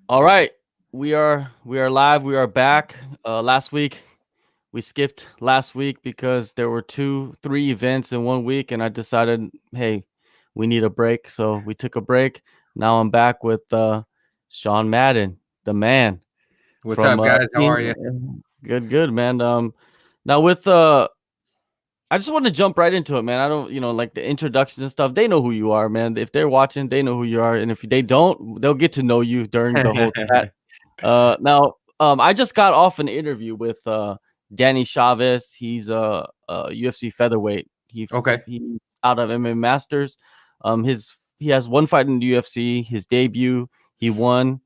All right, we are live. We are back. Last week we skipped last week because there were 3 events in 1 week, and I decided, hey, we need a break, so we took a break. Now I'm back with Sean Madden, the man What's from up, guys? How team. are you? Good, man. Now with I just want to jump right into it, man. I don't, like the introductions and stuff. They know who you are, man. If they're watching, they know who you are, and if they don't, they'll get to know you during the whole chat. I just got off an interview with Danny Chavez. He's a UFC featherweight. Okay. He's out of MMA Masters. He has one fight in the UFC. His debut, he won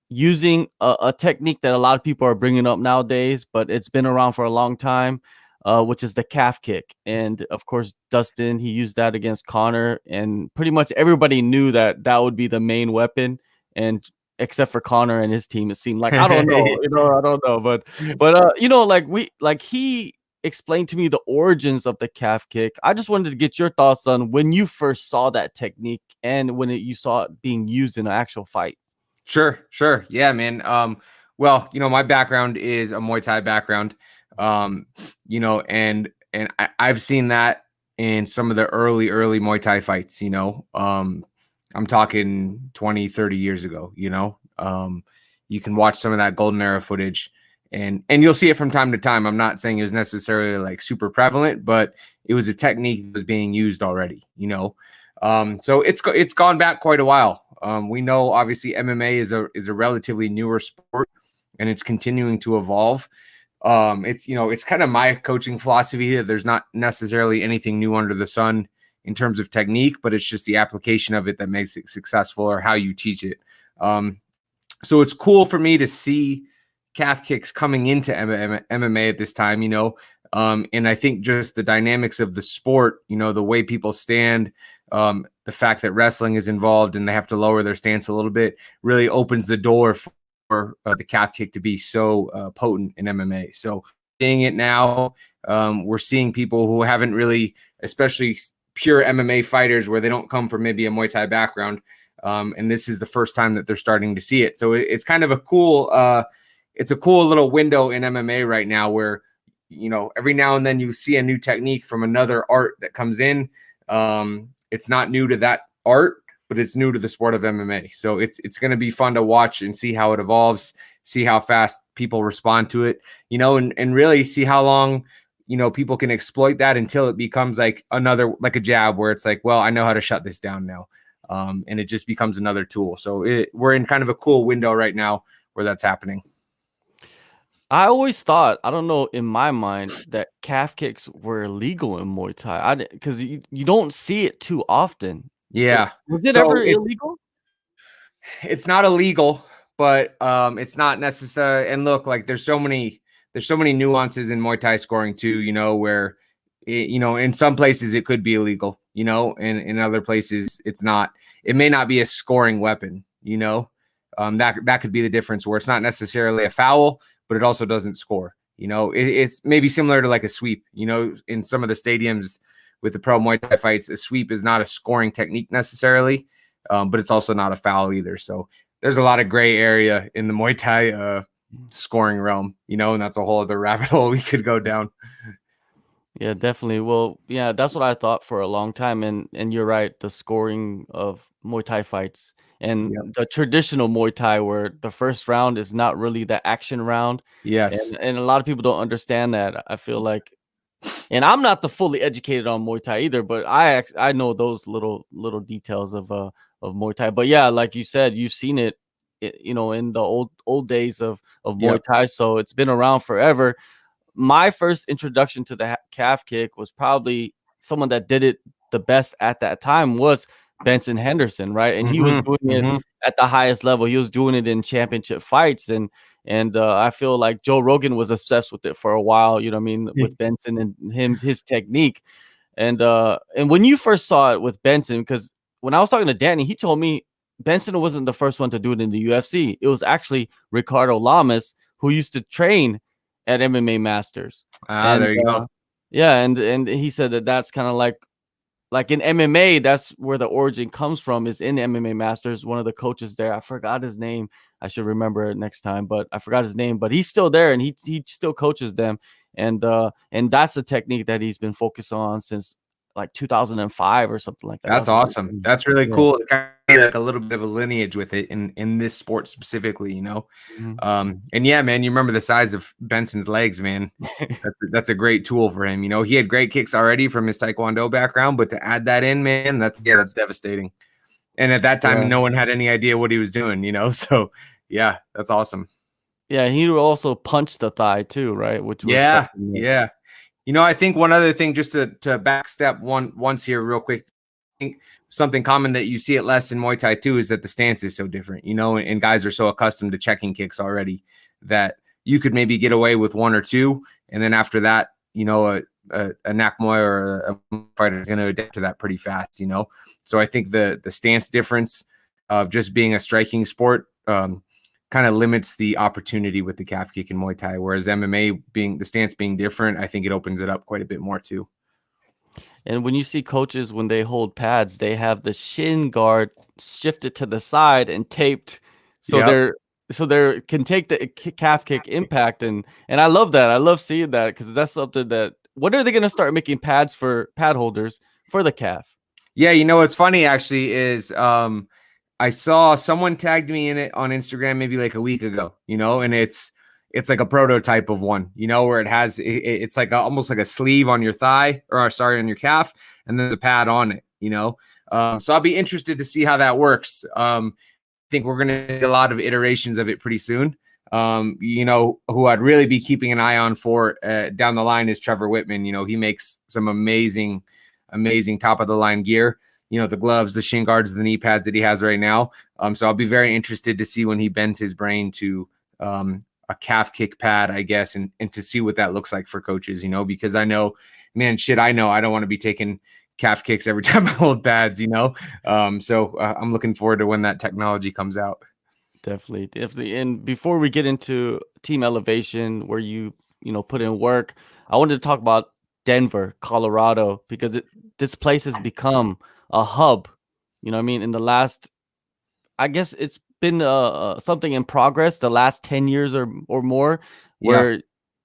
using a technique that a lot of people are bringing up nowadays, but it's been around for a long time, which is the calf kick. And of course, Dustin, he used that against Connor, and pretty much everybody knew that that would be the main weapon. And except for Connor and his team, it seemed like, I don't know, I don't know, but he explained to me the origins of the calf kick. I just wanted to get your thoughts on when you first saw that technique and when you saw it being used in an actual fight. Sure. Yeah, man. Well, my background is a Muay Thai background. I've seen that in some of the early Muay Thai fights, I'm talking 20, 30 years ago, you can watch some of that golden era footage and you'll see it from time to time. I'm not saying it was necessarily like super prevalent, but it was a technique that was being used already, so it's gone back quite a while. We know obviously MMA is a relatively newer sport, and it's continuing to evolve. It's kind of my coaching philosophy that there's not necessarily anything new under the sun in terms of technique, but it's just the application of it that makes it successful, or how you teach it. So it's cool for me to see calf kicks coming into MMA at this time, and I think just the dynamics of the sport, the way people stand, the fact that wrestling is involved and they have to lower their stance a little bit really opens the door for the calf kick to be so potent in MMA. So seeing it now, we're seeing people who haven't really, especially pure MMA fighters where they don't come from maybe a Muay Thai background, and this is the first time that they're starting to see it. So it's kind of a cool little window in MMA right now where, every now and then you see a new technique from another art that comes in. It's not new to that art, but it's new to the sport of MMA. So it's going to be fun to watch and see how it evolves, see how fast people respond to it, and really see how long, people can exploit that until it becomes like a jab where it's like, well, I know how to shut this down now. And it just becomes another tool. So we're in kind of a cool window right now where that's happening. I always thought, I don't know, in my mind, that calf kicks were illegal in Muay Thai. Because you don't see it too often. Yeah. Was it So ever illegal? it's not illegal, but it's not necessary. And look, like there's so many nuances in Muay Thai scoring too, where in some places it could be illegal, and in other places it's not. It may not be a scoring weapon, that could be the difference, where it's not necessarily a foul, but it also doesn't score. It's maybe similar to like a sweep, in some of the stadiums with the pro Muay Thai fights, a sweep is not a scoring technique necessarily, but it's also not a foul either. So there's a lot of gray area in the Muay Thai scoring realm, and that's a whole other rabbit hole we could go down. Yeah, definitely. Well, yeah, that's what I thought for a long time. And you're right, the scoring of Muay Thai fights and the traditional Muay Thai, where the first round is not really the action round. Yes. And a lot of people don't understand that. I feel like, and I'm not the fully educated on Muay Thai either, but I know those little details of Muay Thai. But yeah, like you said, you've seen it, in the old days of Muay Thai, so it's been around forever. My first introduction to the calf kick was probably someone that did it the best at that time was Benson Henderson, right? And he was doing it at the highest level. He was doing it in championship fights, and I feel like Joe Rogan was obsessed with it for a while. You know what I mean, with Benson and his technique. And when you first saw it with Benson, because when I was talking to Danny, he told me Benson wasn't the first one to do it in the UFC. It was actually Ricardo Lamas, who used to train at MMA Masters. There you go. Yeah, and he said that that's kind of like like in MMA, that's where the origin comes from, is in the MMA Masters. One of the coaches there, I forgot his name. I should remember it next time, but I forgot his name. But he's still there, and he still coaches them. And that's a technique that he's been focused on since like 2005 or something like that. That's awesome. That's really cool. Kind of like a little bit of a lineage with it in this sport specifically, you know. Mm-hmm. And yeah, man, you remember the size of Benson's legs, man. That's a great tool for him. You know, he had great kicks already from his Taekwondo background, but to add that in, man, that's devastating. And at that time, no one had any idea what he was doing, you know. So yeah, that's awesome. Yeah, he also punched the thigh too, right? Which was yeah. You know, I think one other thing, just to backstep once here real quick, I think something common that you see it less in Muay Thai too is that the stance is so different, you know, and guys are so accustomed to checking kicks already that you could maybe get away with one or two. And then after that, you know, a Nak Muay or a fighter is going to adapt to that pretty fast, you know? So I think the stance difference of just being a striking sport, kind of limits the opportunity with the calf kick in Muay Thai, whereas MMA being the stance being different, I think it opens it up quite a bit more too. And when you see coaches, when they hold pads, they have the shin guard shifted to the side and taped, so they can take the calf kick impact, and I love that. I love seeing that, because that's something that, when are they going to start making pads for pad holders for the calf? Yeah, you know what's funny actually is I saw someone tagged me in it on Instagram maybe like a week ago, you know, and it's like a prototype of one, you know, where it has it's like almost like a sleeve on your thigh, or sorry, on your calf, and then the pad on it, you know. So I'll be interested to see how that works. I think we're gonna get a lot of iterations of it pretty soon. You know, who I'd really be keeping an eye on for down the line is Trevor Whitman. You know, he makes some amazing top of the line gear. You know, the gloves, the shin guards, the knee pads that he has right now. So I'll be very interested to see when he bends his brain to a calf kick pad, I guess, and to see what that looks like for coaches, you know, because I know, man, I know I don't want to be taking calf kicks every time I hold pads, you know. So I'm looking forward to when that technology comes out. Definitely. And before we get into Team Elevation, where you put in work, I wanted to talk about Denver, Colorado, because this place has become a hub. You know what I mean? In the last, I guess it's been something in progress the last 10 years or more, where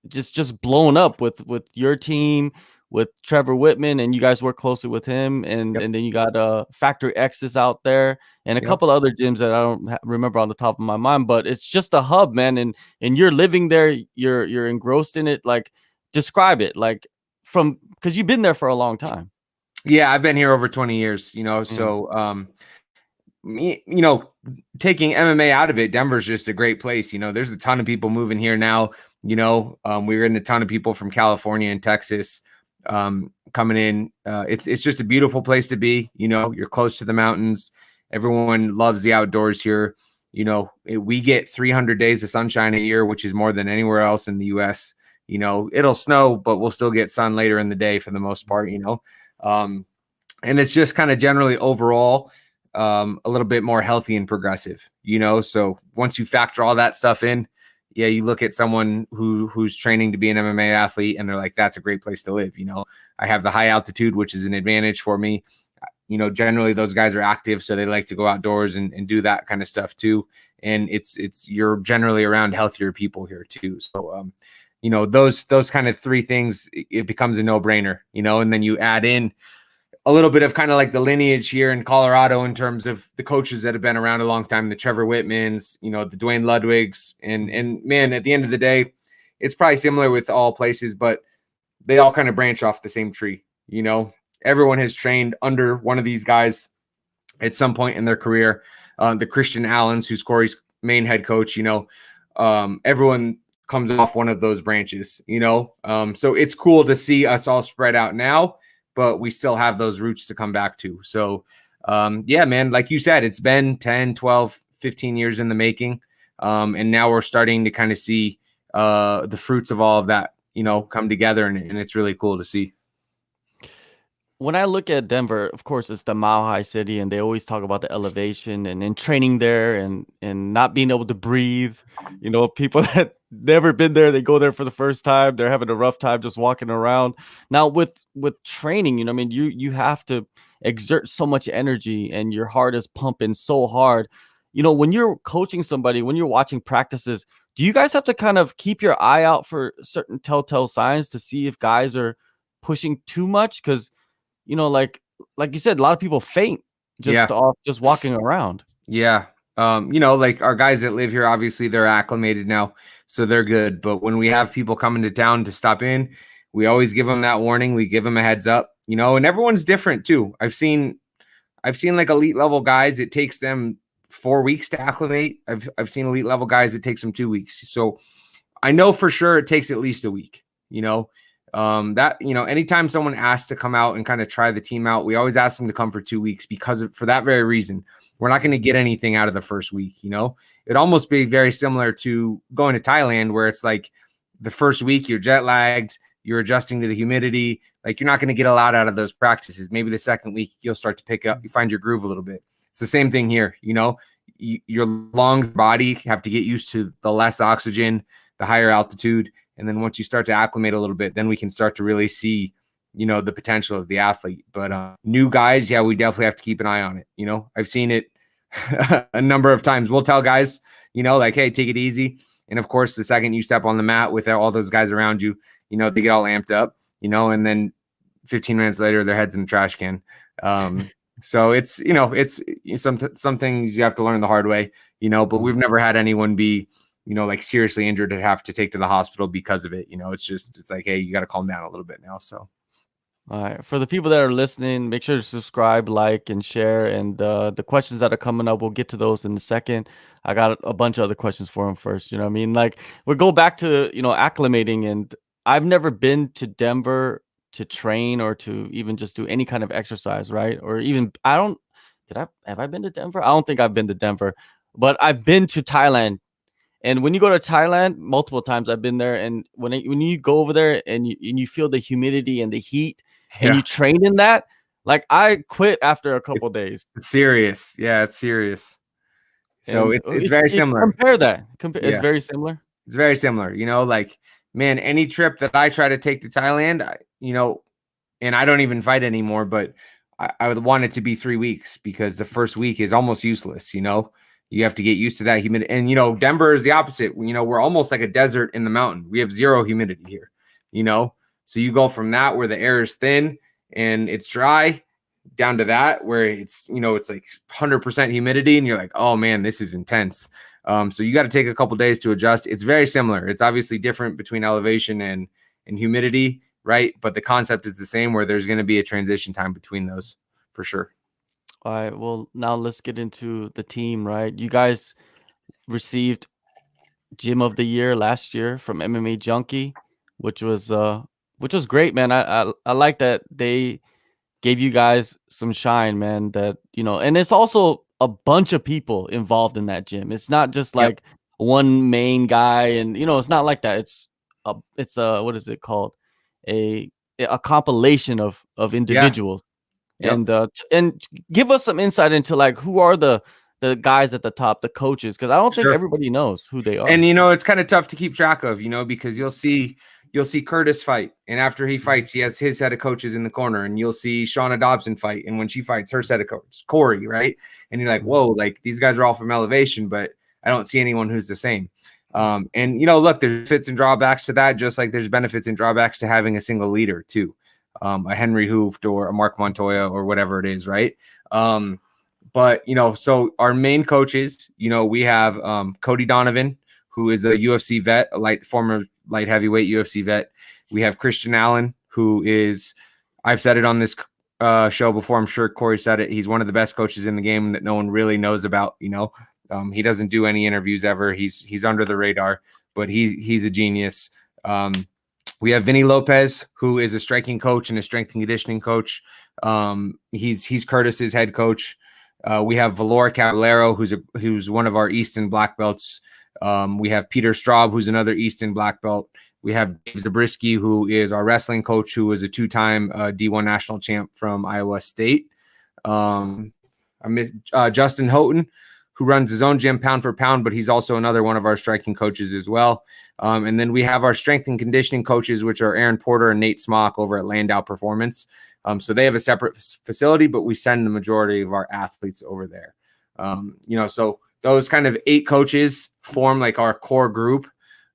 just blown up with your team, with Trevor Whitman, and you guys work closely with him, and then you got Factory X's out there, and a couple other gyms that I don't remember on the top of my mind, but it's just a hub, man. And you're living there, you're engrossed in it. Like, describe it, like, because you've been there for a long time. Yeah, I've been here over 20 years, you know. So you know, taking MMA out of it, Denver's just a great place. You know, there's a ton of people moving here now. You know, we're in a ton of people from California and Texas coming in. It's just a beautiful place to be. You know, you're close to the mountains. Everyone loves the outdoors here. You know, we get 300 days of sunshine a year, which is more than anywhere else in the U.S. You know, it'll snow, but we'll still get sun later in the day for the most part, you know. And it's just kind of generally overall a little bit more healthy and progressive, you know. So once you factor all that stuff in, yeah, you look at someone who's training to be an MMA athlete and they're like, that's a great place to live. You know, I have the high altitude, which is an advantage for me. You know, generally those guys are active, so they like to go outdoors and do that kind of stuff too. And you're generally around healthier people here too. So, you know, those kind of three things, it becomes a no-brainer, you know. And then you add in a little bit of kind of like the lineage here in Colorado in terms of the coaches that have been around a long time, the Trevor Whitmans, you know, the Dwayne Ludwigs, and man, at the end of the day, it's probably similar with all places, but they all kind of branch off the same tree. You know, everyone has trained under one of these guys at some point in their career. The Christian Allens, who's Cory's main head coach, you know, everyone comes off one of those branches, you know. So it's cool to see us all spread out now, but we still have those roots to come back to. So, yeah, man, like you said, it's been 10, 12, 15 years in the making. And now we're starting to kind of see the fruits of all of that, you know, come together. And it's really cool to see. When I look at Denver, of course, it's the Mile High City, and they always talk about the elevation and training there and not being able to breathe. You know, people never been there. They go there for the first time. They're having a rough time just walking around. Now with training, you know, I mean, you have to exert so much energy and your heart is pumping so hard. You know, when you're coaching somebody, when you're watching practices, do you guys have to kind of keep your eye out for certain telltale signs to see if guys are pushing too much? Because, you know, like you said, a lot of people faint Yeah. just walking around. Yeah. You know, like our guys that live here, obviously they're acclimated now, so they're good. But when we have people coming to town to stop in, we always give them that warning. We give them a heads up, you know, and everyone's different too. I've seen like elite level guys, it takes them 4 weeks to acclimate. I've seen elite level guys, it takes them 2 weeks. So I know for sure it takes at least a week, you know. That, you know, anytime someone asks to come out and kind of try the team out, we always ask them to come for 2 weeks because for that very reason. We're not going to get anything out of the first week, you know. It'd almost be very similar to going to Thailand, where it's like the first week you're jet lagged, you're adjusting to the humidity, like you're not going to get a lot out of those practices. Maybe the second week you'll start to pick up, you find your groove a little bit. It's the same thing here, you know. Your lungs, body have to get used to the less oxygen, the higher altitude, and then once you start to acclimate a little bit, then we can start to really see, you know, the potential of the athlete. But new guys, yeah, we definitely have to keep an eye on it. You know, I've seen it a number of times. We'll tell guys, you know, like, hey, take it easy. And of course, the second you step on the mat with all those guys around you, you know, they get all amped up, you know, and then 15 minutes later, their head's in the trash can. So it's, you know, it's some things you have to learn the hard way, you know, but we've never had anyone be, you know, like seriously injured to have to take to the hospital because of it. You know, it's like, hey, you got to calm down a little bit now. So. All right. For the people that are listening, make sure to subscribe, like, and share. And the questions that are coming up, we'll get to those in a second. I got a bunch of other questions for him first. You know what I mean? Like, we'll go back to, you know, acclimating. And I've never been to Denver to train or to even just do any kind of exercise, right? Or even, have I been to Denver? I don't think I've been to Denver, but I've been to Thailand. And when you go to Thailand, multiple times I've been there. And when you go over there and you feel the humidity and the heat, and you train in that, like I quit after a couple days. It's serious. Yeah, it's serious. So it's very similar. Compare that. It's very similar. It's very similar. You know, like, man, any trip that I try to take to Thailand, you know, and I don't even fight anymore, but I would want it to be 3 weeks because the first week is almost useless. You know, you have to get used to that humidity. And, you know, Denver is the opposite. You know, we're almost like a desert in the mountain. We have zero humidity here, you know. So you go from that where the air is thin and it's dry down to that where it's, you know, it's like 100% humidity and you're like, oh man, this is intense. So you got to take a couple days to adjust. It's very similar. It's obviously different between elevation and humidity, right? But the concept is the same where there's going to be a transition time between those for sure. All right. Well, now let's get into the team, right? You guys received Gym of the Year last year from MMA Junkie, which was great, man. I like that they gave you guys some shine, man. That, you know, and it's also a bunch of people involved in that gym. It's not just like one main guy, and you know, it's not like that. It's a what is it called? A compilation of individuals. And give us some insight into like who are the guys at the top, the coaches, because I don't think everybody knows who they are. And you know, it's kind of tough to keep track of, you know, because you'll see Curtis fight, and after he fights, he has his set of coaches in the corner, and you'll see Shauna Dobson fight, and when she fights, her set of coaches, Corey, right? And you're like, whoa, like these guys are all from elevation, but I don't see anyone who's the same. And you know, look, there's benefits and drawbacks to that, just like there's benefits and drawbacks to having a single leader too. A Henry Hooft or a Mark Montoya or whatever it is, right? But you know, so our main coaches, you know, we have Cody Donovan, who is a UFC vet, former light heavyweight UFC vet. We have Christian Allen, who is, I've said it on this show before, I'm sure Cory said it, he's one of the best coaches in the game that no one really knows about. You know, he doesn't do any interviews ever. He's under the radar, but he's a genius. We have Vinny Lopez, who is a striking coach and a strength and conditioning coach. He's Curtis's head coach. We have Valor Caballero, who's one of our Easton black belts. We have Peter Straub, who's another Easton black belt. We have Dave Zabriskie, who is our wrestling coach, who was a 2-time D1 national champ from Iowa State. Justin Houghton, who runs his own gym pound for pound, but he's also another one of our striking coaches as well. And then we have our strength and conditioning coaches, which are Aaron Porter and Nate Smock over at Landau Performance. So they have a separate facility, but we send the majority of our athletes over there. So those kind of 8 coaches form like our core group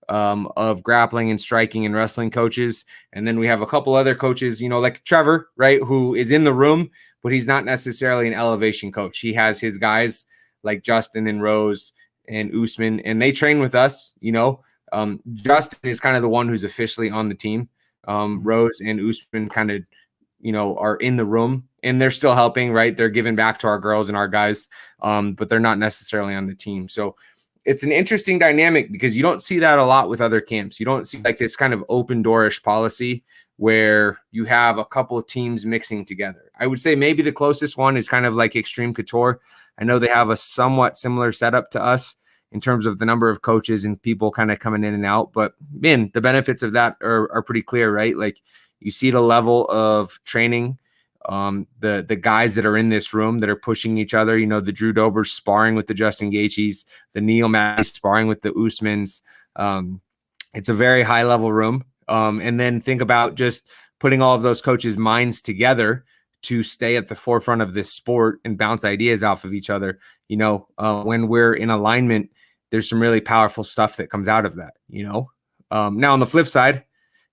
of grappling and striking and wrestling coaches. And then we have a couple other coaches, like Trevor, right, who is in the room, but he's not necessarily an elevation coach. He has his guys like Justin and Rose and Usman, and they train with us. Justin is kind of the one who's officially on the team. Rose and Usman kind of, are in the room, and they're still helping, right? They're giving back to our girls and our guys, but they're not necessarily on the team. So it's an interesting dynamic because you don't see that a lot with other camps. You don't see like this kind of open doorish policy where you have a couple of teams mixing together. I would say maybe the closest one is kind of like Extreme Couture. I know they have a somewhat similar setup to us in terms of the number of coaches and people kind of coming in and out. But man, the benefits of that are pretty clear, right? Like you see the level of training, the guys that are in this room that are pushing each other, the Drew Dobers sparring with the Justin Gaethjes, the Neil Magny sparring with the Usmans. It's a very high level room. And then think about just putting all of those coaches' minds together to stay at the forefront of this sport and bounce ideas off of each other. When we're in alignment, there's some really powerful stuff that comes out of that. Now on the flip side,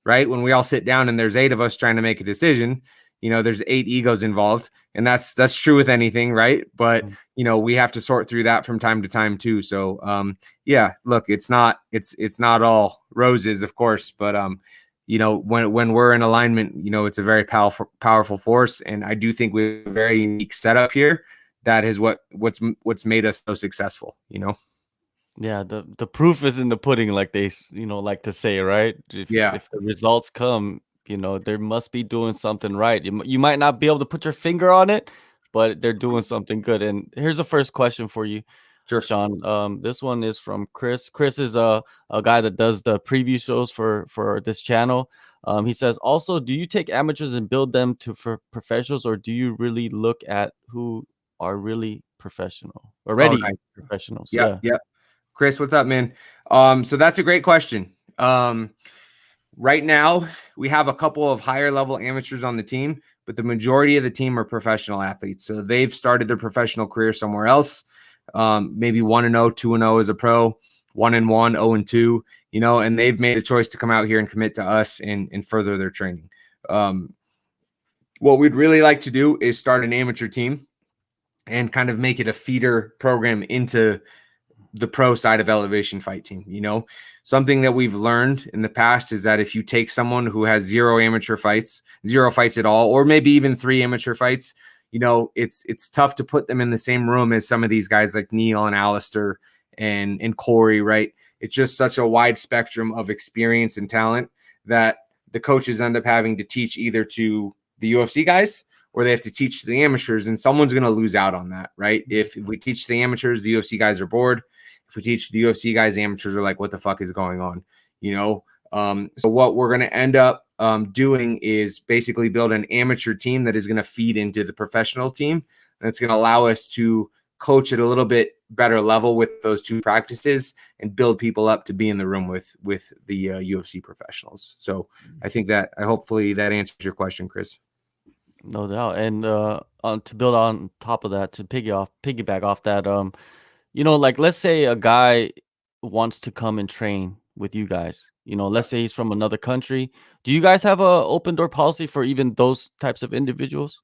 right, when we all sit down and there's 8 of us trying to make a decision, there's 8 egos involved, and that's true with anything, right? But we have to sort through that from time to time too. So look, it's not all roses, of course, but when we're in alignment, it's a very powerful force, and I do think we have a very unique setup here that is what's made us so successful. Yeah, the proof is in the pudding, like they like to say, right? If the results come, there must be doing something right. You might not be able to put your finger on it, but they're doing something good. And here's the first question for you, sure, Sean. This one is from Chris. Chris is a guy that does the preview shows for this channel. He says, also, do you take amateurs and build them for professionals, or do you really look at who are really professional, already professionals? Yeah. Chris, what's up, man? So that's a great question. Right now, we have a couple of higher level amateurs on the team, but the majority of the team are professional athletes. So they've started their professional career somewhere else. Maybe 1-0, 2-0 as a pro, 1-1, 0-2, and they've made a choice to come out here and commit to us and further their training. What we'd really like to do is start an amateur team and kind of make it a feeder program into the pro side of Elevation Fight Team. Something that we've learned in the past is that if you take someone who has 0 amateur fights, 0 fights at all, or maybe even 3 amateur fights, it's tough to put them in the same room as some of these guys like Neil and Alistair and Cory, right? It's just such a wide spectrum of experience and talent that the coaches end up having to teach either to the UFC guys or they have to teach the amateurs, and someone's going to lose out on that, right? If we teach the amateurs, the UFC guys are bored. If we teach the UFC guys, the amateurs are like, what the fuck is going on? So what we're going to end up doing is basically build an amateur team that is going to feed into the professional team. And it's going to allow us to coach at a little bit better level with those 2 practices and build people up to be in the room with the UFC professionals. So I think hopefully that answers your question, Chris. No doubt. And to build on top of that, to piggyback off that, like let's say a guy wants to come and train with you guys. Let's say he's from another country. Do you guys have a open door policy for even those types of individuals?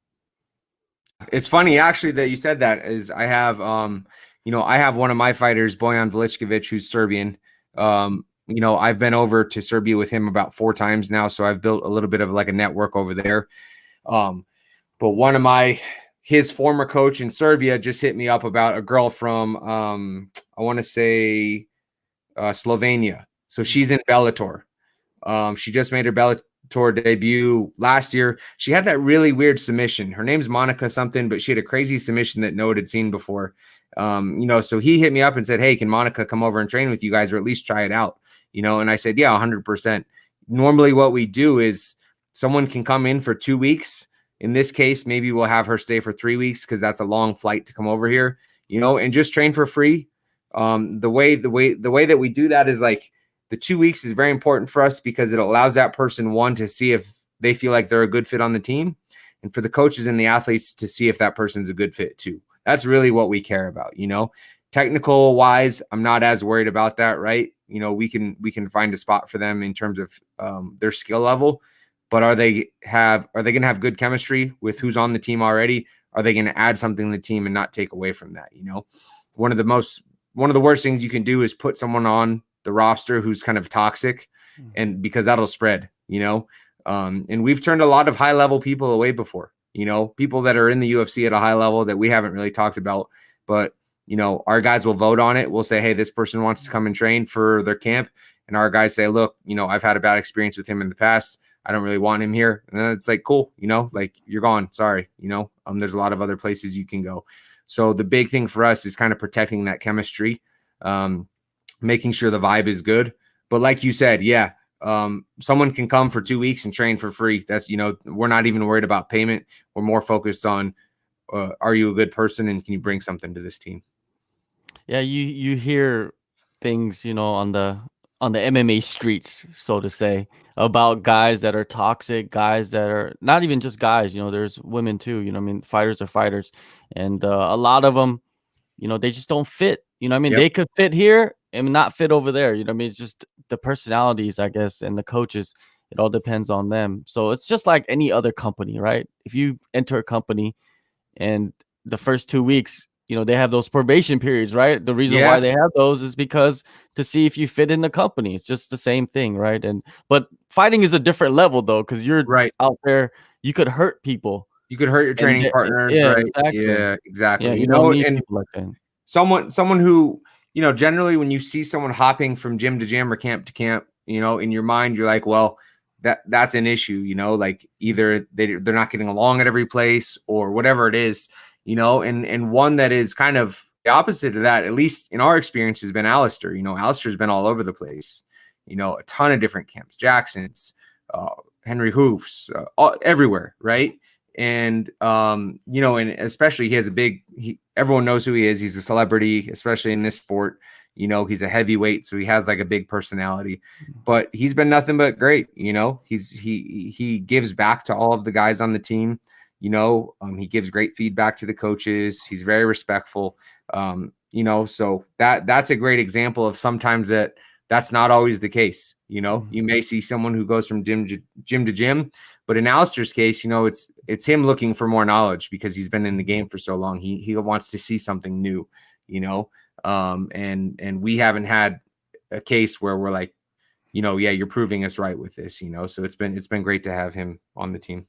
It's funny actually that you said that. Is I have I have one of my fighters, Bojan Veličković, who's Serbian. I've been over to Serbia with him about 4 times now, so I've built a little bit of like a network over there. But one of his former coach in Serbia just hit me up about a girl from I want to say Slovenia. So she's in Bellator. She just made her Bellator debut last year. She had that really weird submission. Her name's Monica something, but she had a crazy submission that no one had seen before. So he hit me up and said, hey, can Monica come over and train with you guys or at least try it out? And I said, yeah, 100%. Normally what we do is someone can come in for 2 weeks. In this case, maybe we'll have her stay for 3 weeks because that's a long flight to come over here. and just train for free. The way that we do that is like the 2 weeks is very important for us because it allows that person, one, to see if they feel like they're a good fit on the team, and for the coaches and the athletes to see if that person's a good fit too. That's really what we care about. Technical wise, I'm not as worried about that, right? We can find a spot for them in terms of their skill level, but are they going to have good chemistry with who's on the team already? Are they going to add something to the team and not take away from that? One of the worst things you can do is put someone on the roster who's kind of toxic, and because that'll spread, and we've turned a lot of high level people away before, people that are in the UFC at a high level that we haven't really talked about, but our guys will vote on it. We'll say, hey, this person wants to come and train for their camp. And our guys say, look, I've had a bad experience with him in the past. I don't really want him here. And then it's like, cool, like you're gone. Sorry. There's a lot of other places you can go. So the big thing for us is kind of protecting that chemistry, making sure the vibe is good. But like you said, yeah, someone can come for 2 weeks and train for free. That's, we're not even worried about payment. We're more focused on, are you a good person and can you bring something to this team? Yeah, you hear things, on the MMA streets, so to say, about guys that are toxic, guys that are not even just guys, there's women too, fighters are fighters. And a lot of them, they just don't fit, Yep. They could fit here and not fit over there, It's just the personalities, I guess, and the coaches, it all depends on them. So it's just like any other company, right? If you enter a company and the first 2 weeks, they have those probation periods, right? The reason why they have those is because to see if you fit in the company. It's just the same thing, right? But fighting is a different level though, because you're right out there, you could hurt people. You could hurt your training partners, yeah, right? exactly. Yeah, exactly. Yeah, you don't need and people like that. Someone who, generally when you see someone hopping from gym to gym or camp to camp, in your mind, you're like, well, that's an issue, like either they're not getting along at every place or whatever it is, and one that is kind of the opposite of that, at least in our experience, has been Alistair. Alistair's been all over the place, a ton of different camps, Jackson's, Henry Hoofs, everywhere, right? And and especially he has everyone knows who he is. He's a celebrity, especially in this sport. He's a heavyweight, so he has like a big personality. But he's been nothing but great. He gives back to all of the guys on the team. He gives great feedback to the coaches. He's very respectful. So that's a great example of sometimes that's not always the case. You may see someone who goes from gym to gym, but in Alistair's case, it's him looking for more knowledge because he's been in the game for so long. He wants to see something new, and we haven't had a case where we're like, yeah, you're proving us right with this, so it's been great to have him on the team.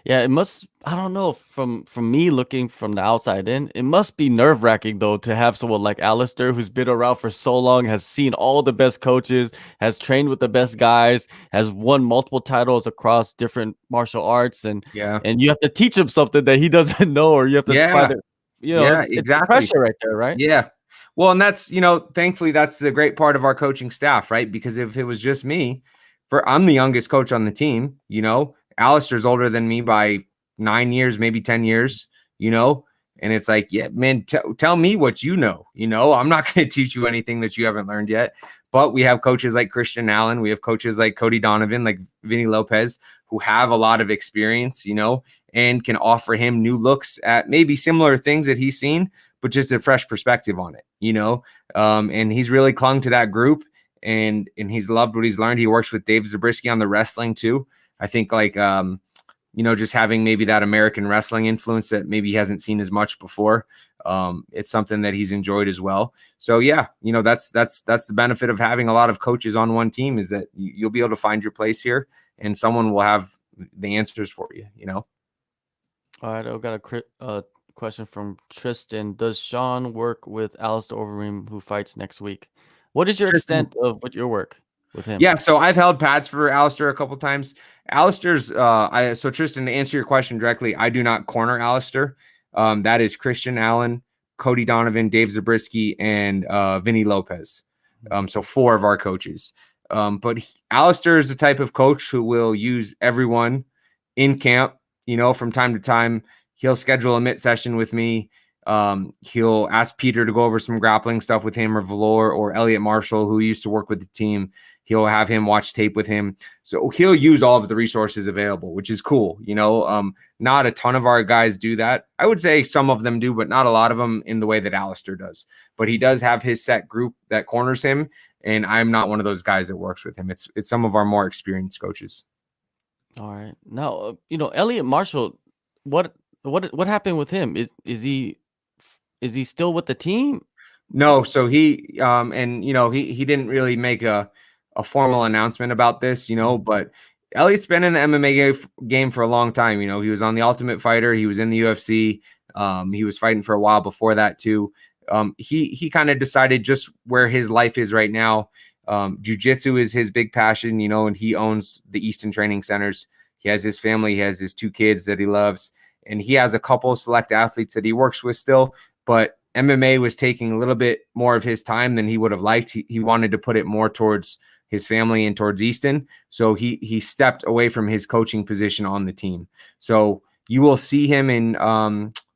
Yeah, it must, I don't know, from me looking from the outside in, it must be nerve-wracking though to have someone like Alistair who's been around for so long, has seen all the best coaches, has trained with the best guys, has won multiple titles across different martial arts, and you have to teach him something that he doesn't know, or you have to find it, it's the pressure right there, right? Yeah. Well, and that's, thankfully that's the great part of our coaching staff, right? Because if it was just me, I'm the youngest coach on the team, Alistair's older than me by 9 years, maybe 10 years, and it's like, yeah, man, tell me what you know. I'm not going to teach you anything that you haven't learned yet. But we have coaches like Christian Allen. We have coaches like Cody Donovan, like Vinny Lopez, who have a lot of experience, and can offer him new looks at maybe similar things that he's seen, but just a fresh perspective on it, and he's really clung to that group and he's loved what he's learned. He works with Dave Zabriskie on the wrestling too. I think like, just having maybe that American wrestling influence that maybe he hasn't seen as much before. It's something that he's enjoyed as well. So yeah, that's the benefit of having a lot of coaches on one team is that you'll be able to find your place here and someone will have the answers for you, All right. I've got a question from Tristan. Does Sean work with Alistair Overeem, who fights next week? What is your extent of what your work with him? Yeah, so I've held pads for Alistair a couple times. Alistair's so Tristan, to answer your question directly, I do not corner Alistair. That is Christian Allen, Cody Donovan, Dave Zabriskie, and Vinny Lopez. So 4 of our coaches. But Alistair is the type of coach who will use everyone in camp. From time to time, he'll schedule a mitt session with me. He'll ask Peter to go over some grappling stuff with him, or Valor, or Elliot Marshall, who used to work with the team. He'll have him watch tape with him. So he'll use all of the resources available, which is cool. Not a ton of our guys do that. I would say some of them do, but not a lot of them in the way that Alistair does. But he does have his set group that corners him. And I'm not one of those guys that works with him. It's some of our more experienced coaches. All right. Now, Elliot Marshall, what happened with him? Is he still with the team? No, so he he didn't really make a formal announcement about this, but Elliot's been in the MMA game for a long time. He was on The Ultimate Fighter, he was in the UFC, he was fighting for a while before that too. He kind of decided just where his life is right now. Jiu-jitsu is his big passion, and he owns the Easton training centers. He has his family, he has his 2 kids that he loves, and he has a couple of select athletes that he works with still, but MMA was taking a little bit more of his time than he would have liked. He wanted to put it more towards his family and towards Easton. So he stepped away from his coaching position on the team. So you will see him in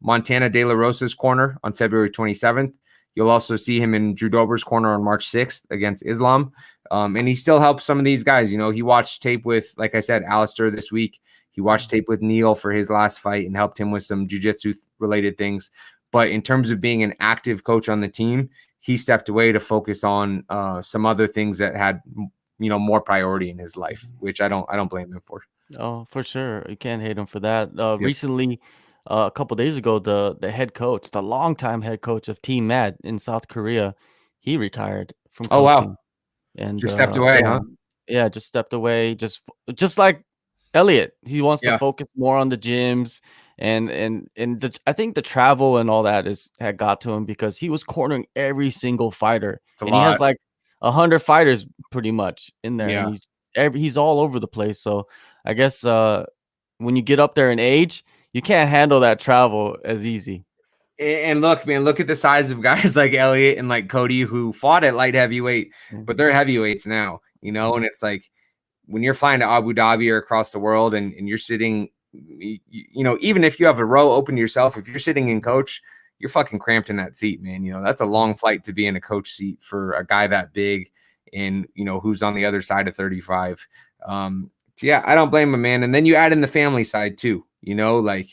Montana De La Rosa's corner on February 27th. You'll also see him in Drew Dober's corner on March 6th against Islam. And he still helps some of these guys. He watched tape with, like I said, Alistair this week. He watched tape with Neil for his last fight and helped him with some jiu-jitsu related things. But in terms of being an active coach on the team, he stepped away to focus on some other things that had, more priority in his life, which I don't blame him for. Oh, for sure. You can't hate him for that. Recently, a couple days ago, the head coach, the longtime head coach of Team Mad in South Korea, he retired from Oh, coaching. wow. And Just stepped away, huh? Yeah, just stepped away. Just like Elliot, he wants to focus more on the gyms, and I think the travel and all that had got to him because he was cornering every single fighter, and he has like 100 fighters pretty much in there, and he's all over the place. So I guess when you get up there in age, you can't handle that travel as easy. And look, man, look at the size of guys like Elliot and like Cody who fought at light heavyweight, but they're heavyweights now, and it's like when you're flying to Abu Dhabi or across the world and you're sitting, even if you have a row open to yourself, if you're sitting in coach, you're fucking cramped in that seat, man. That's a long flight to be in a coach seat for a guy that big and, who's on the other side of 35. So yeah, I don't blame him, man. And then you add in the family side too, like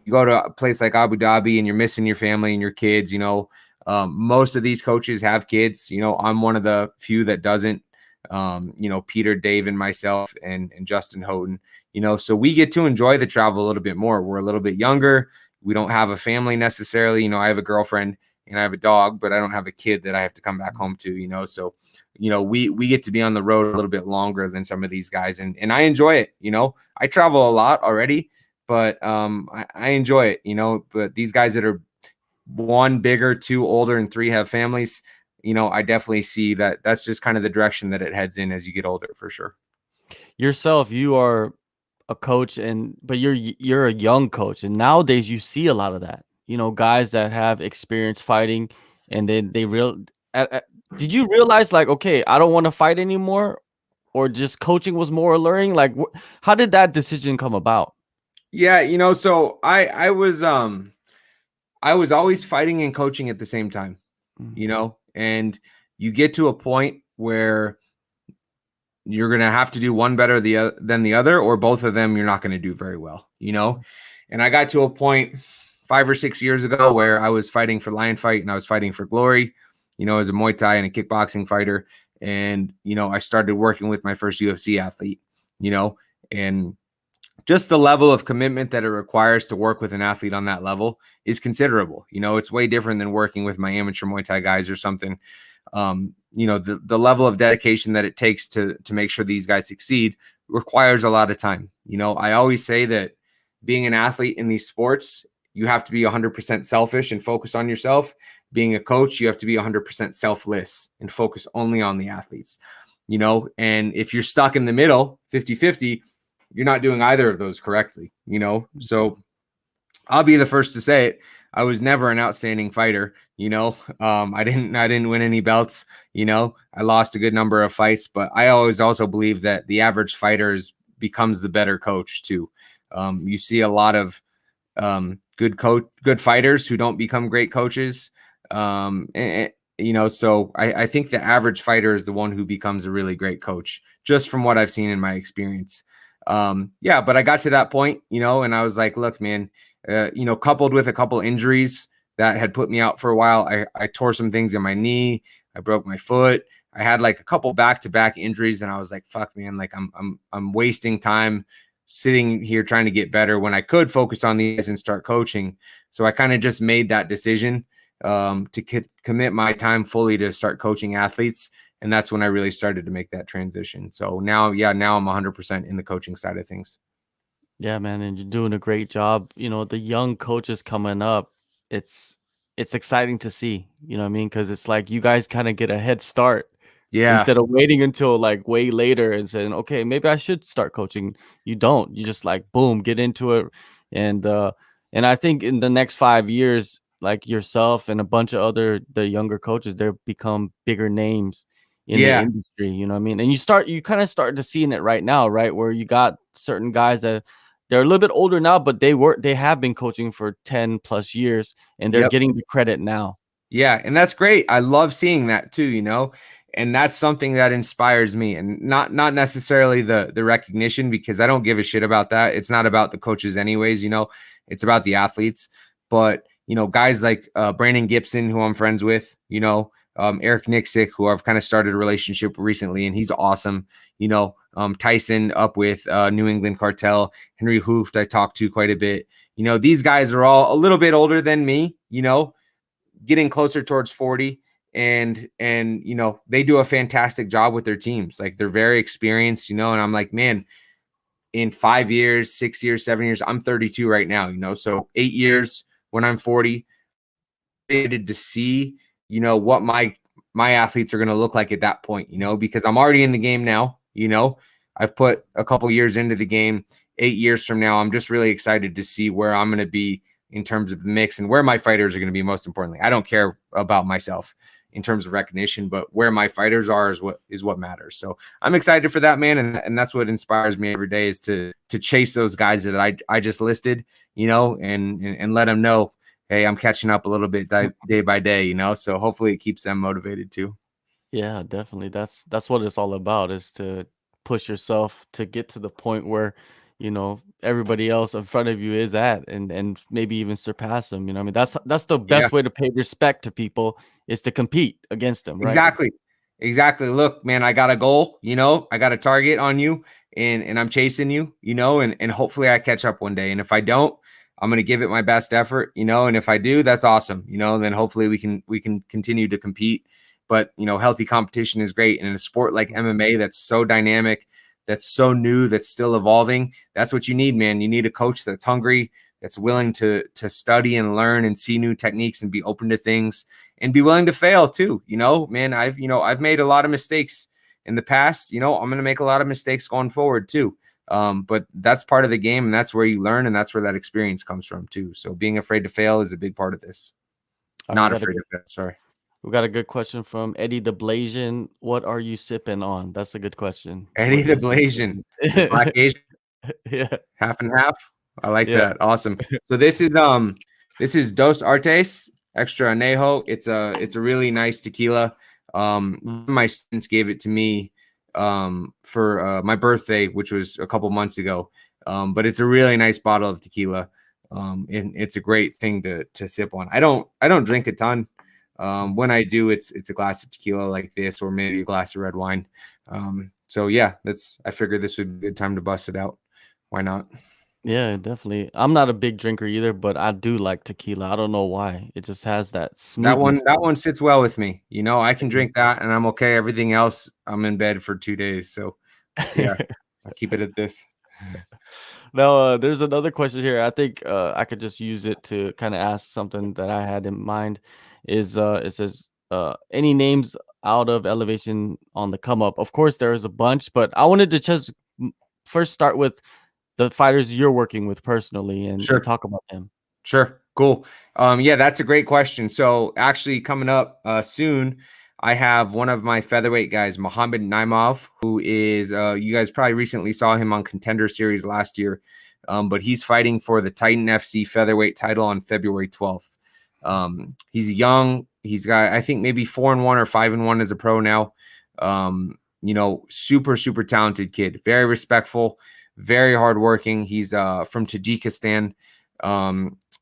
you go to a place like Abu Dhabi and you're missing your family and your kids, most of these coaches have kids. I'm one of the few that doesn't. Peter, Dave, and myself and Justin Houghton, so we get to enjoy the travel a little bit more. We're a little bit younger. We don't have a family necessarily. I have a girlfriend and I have a dog, but I don't have a kid that I have to come back home to, so, we get to be on the road a little bit longer than some of these guys. And I enjoy it. I travel a lot already, but I enjoy it, but these guys that are 1, bigger, 2, older, and 3 have families, I definitely see that that's just kind of the direction that it heads in as you get older, for sure. Yourself, you are a coach, but you're a young coach, and nowadays you see a lot of that. Guys that have experience fighting, and then did you realize like, okay, I don't want to fight anymore, or just coaching was more alluring? Like, how did that decision come about? Yeah, so I was always fighting and coaching at the same time, and you get to a point where you're going to have to do one better than the other, or both of them you're not going to do very well, and I got to a point 5 or 6 years ago where I was fighting for Lion Fight and I was fighting for Glory, as a Muay Thai and a kickboxing fighter. And, I started working with my first UFC athlete, and just the level of commitment that it requires to work with an athlete on that level is considerable. It's way different than working with my amateur Muay Thai guys or something. The level of dedication that it takes to make sure these guys succeed requires a lot of time. I always say that being an athlete in these sports, you have to be 100% selfish and focus on yourself. Being a coach, you have to be 100% selfless and focus only on the athletes, and if you're stuck in the middle, 50-50, you're not doing either of those correctly, So I'll be the first to say it. I was never an outstanding fighter, I didn't win any belts, I lost a good number of fights, but I always also believe that the average fighter becomes the better coach too. You see a lot of good fighters who don't become great coaches. So I think the average fighter is the one who becomes a really great coach, just from what I've seen in my experience. But I got to that point, and I was like, look, man, coupled with a couple injuries that had put me out for a while, I tore some things in my knee. I broke my foot. I had like a couple back-to-back injuries, and I was like, fuck, man, like I'm wasting time sitting here trying to get better when I could focus on these and start coaching. So I kind of just made that decision to commit my time fully to start coaching athletes. And that's when I really started to make that transition. So now I'm 100% in the coaching side of things. Yeah, man, and you're doing a great job. The young coaches coming up, it's exciting to see, you know what I mean? Because it's like you guys kind of get a head start. Yeah. Instead of waiting until like way later and saying, okay, maybe I should start coaching. You don't. You just like boom, get into it. And I think in the next 5 years, like yourself and a bunch of the younger coaches, they'll become bigger names in the industry. You know what I mean? And you kind of start to seeing it right now, right? Where you got certain guys that they're a little bit older now, but they have been coaching for 10 plus years and they're getting the credit now. Yeah, and that's great. I love seeing that too, and that's something that inspires me, and not necessarily the recognition, because I don't give a shit about that. It's not about the coaches anyways, it's about the athletes. But guys like Brandon Gibson, who I'm friends with, Eric Nixick, who I've kind of started a relationship recently, and he's awesome. Tyson up with New England Cartel, Henry Hooft, I talk to quite a bit. These guys are all a little bit older than me, getting closer towards 40, and they do a fantastic job with their teams. Like, they're very experienced, and I'm like, man, in 5 years, 6 years, 7 years, I'm 32 right now, so 8 years when I'm 40, to see, what my athletes are going to look like at that point, because I'm already in the game now, I've put a couple years into the game. 8 years from now, I'm just really excited to see where I'm going to be in terms of the mix and where my fighters are going to be. Most importantly, I don't care about myself in terms of recognition, but where my fighters are is what matters. So I'm excited for that, man. And that's what inspires me every day, is to chase those guys that I just listed, and let them know, hey, I'm catching up a little bit day by day, so hopefully it keeps them motivated too. Yeah, definitely. That's what it's all about, is to push yourself to get to the point where, everybody else in front of you is at, and maybe even surpass them. I mean, that's the best way to pay respect to people, is to compete against them, right? Exactly. Look, man, I got a goal, I got a target on you, and I'm chasing you, and hopefully I catch up one day. And if I don't, I'm going to give it my best effort, and if I do, that's awesome, then hopefully we can continue to compete. But, healthy competition is great. And in a sport like MMA, that's so dynamic, that's so new, that's still evolving, that's what you need, man. You need a coach that's hungry, that's willing to study and learn and see new techniques and be open to things and be willing to fail too. Man, I've made a lot of mistakes in the past. I'm going to make a lot of mistakes going forward too. But that's part of the game, and that's where you learn, and that's where that experience comes from too. So being afraid to fail is a big part of this. Not afraid to fail. Sorry. We got a good question from Eddie the Blasian. What are you sipping on? That's a good question. Eddie the Blasian. Black Asian. Yeah. Half and half. I like that. Awesome. So this is Dos Artes Extra Anejo. It's a really nice tequila. My students gave it to me for my birthday, which was a couple months ago. But it's a really nice bottle of tequila. And it's a great thing to sip on. I don't drink a ton. When I do, it's a glass of tequila like this, or maybe a glass of red wine. So yeah, I figured this would be a good time to bust it out. Why not? Yeah, definitely. I'm not a big drinker either, but I do like tequila. I don't know why. It just has that smoothness. That one sits well with me. I can drink that and I'm okay. Everything else, I'm in bed for 2 days. So yeah, I'll keep it at this. Now, there's another question here. I think I could just use it to kind of ask something that I had in mind. Is it says any names out of Elevation on the come up? Of course, there is a bunch, but I wanted to just first start with the fighters you're working with personally and talk about them. Sure. Cool. Yeah, that's a great question. So actually coming up soon, I have one of my featherweight guys, Muhammad Naimov, who is, you guys probably recently saw him on Contender Series last year. but he's fighting for the Titan FC featherweight title on February 12th. He's young. He's got, I think, maybe 4-1 or 5-1 as a pro now. Super, super talented kid. Very respectful, very hardworking. He's from Tajikistan.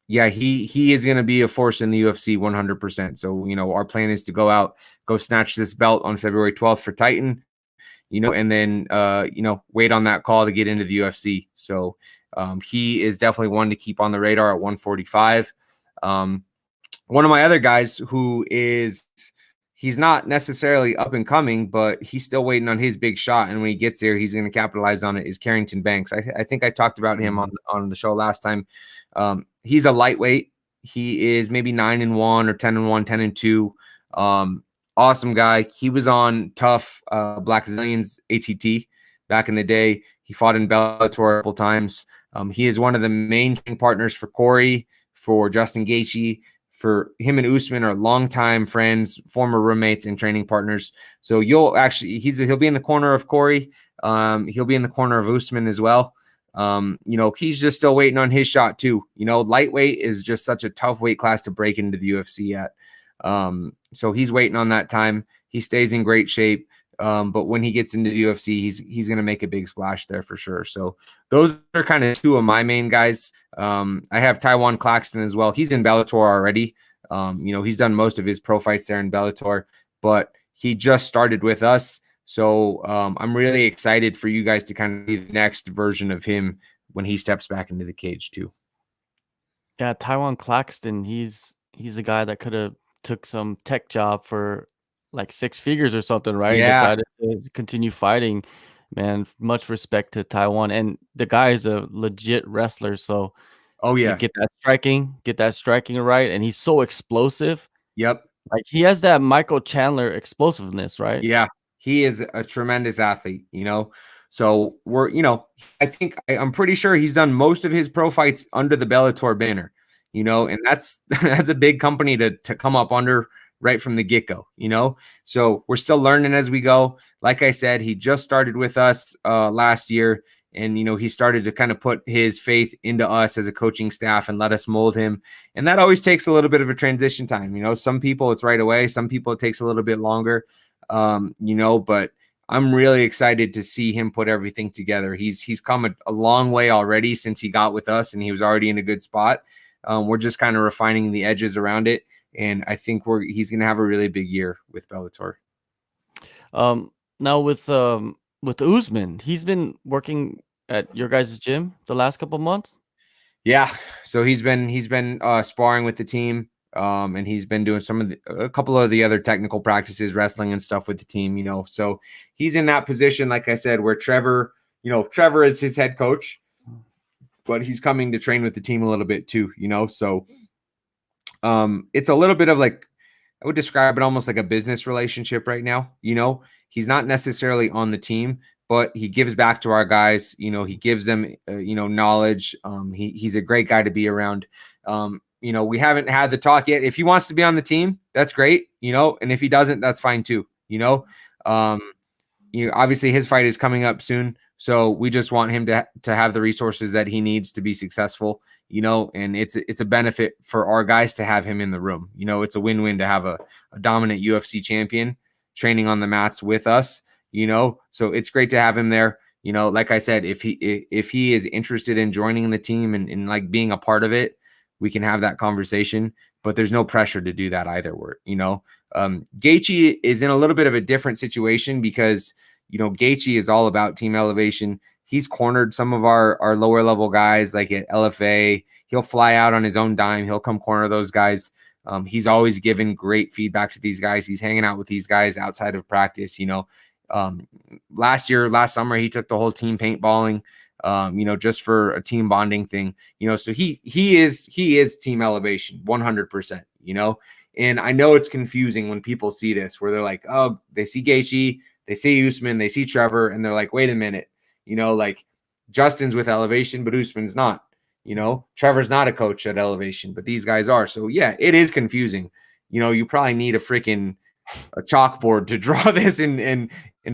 He is going to be a force in the UFC 100%. So, our plan is to go snatch this belt on February 12th for Titan, and then, wait on that call to get into the UFC. So he is definitely one to keep on the radar at 145. One of my other guys he's not necessarily up and coming, but he's still waiting on his big shot. And when he gets there, he's going to capitalize on it, is Carrington Banks. I think I talked about him on the show last time. He's a lightweight. He is maybe 9-1 or 10-1, 10-2. Awesome guy. He was on Tough Black Zillions ATT back in the day. He fought in Bellator a couple times. He is one of the main partners for Cory, for Justin Gaethje. For him and Usman are longtime friends, former roommates, and training partners. So he'll be in the corner of Cory. He'll be in the corner of Usman as well. He's just still waiting on his shot too. Lightweight is just such a tough weight class to break into the UFC at. So he's waiting on that time. He stays in great shape. But when he gets into the UFC, he's going to make a big splash there for sure. So those are kind of two of my main guys. I have Taiwan Claxton as well. He's in Bellator already. He's done most of his pro fights there in Bellator, but he just started with us. So I'm really excited for you guys to kind of be the next version of him when he steps back into the cage too. Yeah, Taiwan Claxton, he's a guy that could have took some tech job for like 6 figures or something, right? Yeah. And decided to continue fighting. Man, much respect to Taiwan. And the guy is a legit wrestler. So get that striking right. And he's so explosive. Yep. Like he has that Michael Chandler explosiveness, right? Yeah. He is a tremendous athlete, So I'm pretty sure he's done most of his pro fights under the Bellator banner, and that's a big company to come up under right from the get-go, So we're still learning as we go. Like I said, he just started with us last year, and he started to kind of put his faith into us as a coaching staff and let us mold him. And that always takes a little bit of a transition time. Some people it's right away, some people it takes a little bit longer. But I'm really excited to see him put everything together. He's come a long way already since he got with us, and he was already in a good spot. We're just kind of refining the edges around it. And I think he's going to have a really big year with Bellator. Now with Usman, he's been working at your guys' gym the last couple of months. Yeah. So he's been sparring with the team. And he's been doing a couple of the other technical practices, wrestling and stuff with the team, So he's in that position, like I said, where Trevor is his head coach, but he's coming to train with the team a little bit too, So it's a little bit of like, I would describe it almost like a business relationship right now. He's not necessarily on the team, but he gives back to our guys. He gives them, knowledge. He's a great guy to be around. We haven't had the talk yet. If he wants to be on the team, that's great, and if he doesn't, that's fine too, obviously his fight is coming up soon. So we just want him to have the resources that he needs to be successful, and it's a benefit for our guys to have him in the room. It's a win-win to have a dominant UFC champion training on the mats with us, so it's great to have him there. Like I said, if he is interested in joining the team and like being a part of it, we can have that conversation, but there's no pressure to do that either. Gaethje is in a little bit of a different situation because, Gaethje is all about team elevation. He's cornered some of our lower level guys like at LFA. He'll fly out on his own dime. He'll come corner those guys. He's always given great feedback to these guys. He's hanging out with these guys outside of practice. Last summer, he took the whole team paintballing. Just for a team bonding thing, so he is team elevation 100%, and I know it's confusing when people see this where they're like, oh, they see Gaethje, they see Usman, they see Trevor, and they're like, wait a minute, like Justin's with elevation, but Usman's not, Trevor's not a coach at elevation, but these guys are. So yeah, it is confusing. You probably need a chalkboard to draw this and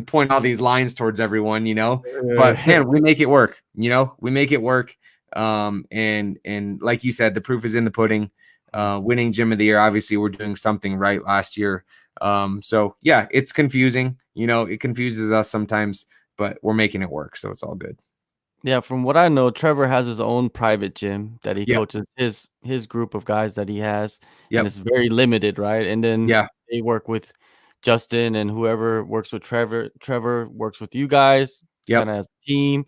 point all these lines towards everyone, but man, we make it work, we make it work. And like you said, the proof is in the pudding. Winning Gym of the Year, obviously we're doing something right last year. So yeah, it's confusing. It confuses us sometimes, but we're making it work, so it's all good. Yeah, from what I know, Trevor has his own private gym that he Yep. coaches his group of guys that he has, and Yep. it's very limited, right? And then Yeah. they work with Justin and whoever works with Trevor. Trevor works with you guys, Yep. kind of as a team.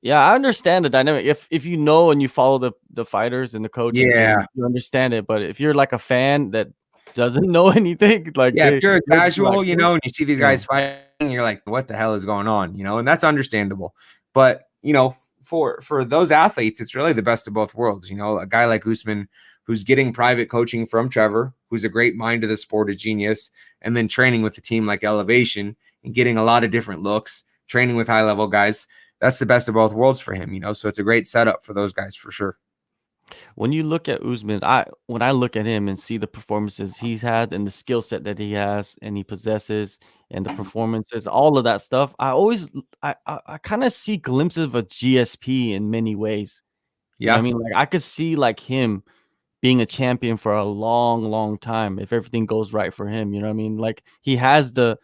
Yeah, I understand the dynamic. If you know and you follow the fighters and the coaches, Yeah. then you understand it. But if you're like a fan that doesn't know anything, like Yeah, if you're a they're just like, casual, and you see these guys fighting, you're like, what the hell is going on? And that's understandable. But, for those athletes, it's really the best of both worlds. A guy like Usman, who's getting private coaching from Trevor, who's a great mind of the sport, a genius, and then training with a team like Elevation and getting a lot of different looks, training with high-level guys. That's the best of both worlds for him, so it's a great setup for those guys for sure. When you look at Usman, when I look at him and see the performances he's had and the skill set that he has and he possesses and the performances, all of that stuff, I kind of see glimpses of a GSP in many ways. You know what I mean? Like I could see like him being a champion for a long, long time if everything goes right for him. You know what I mean? Like he has the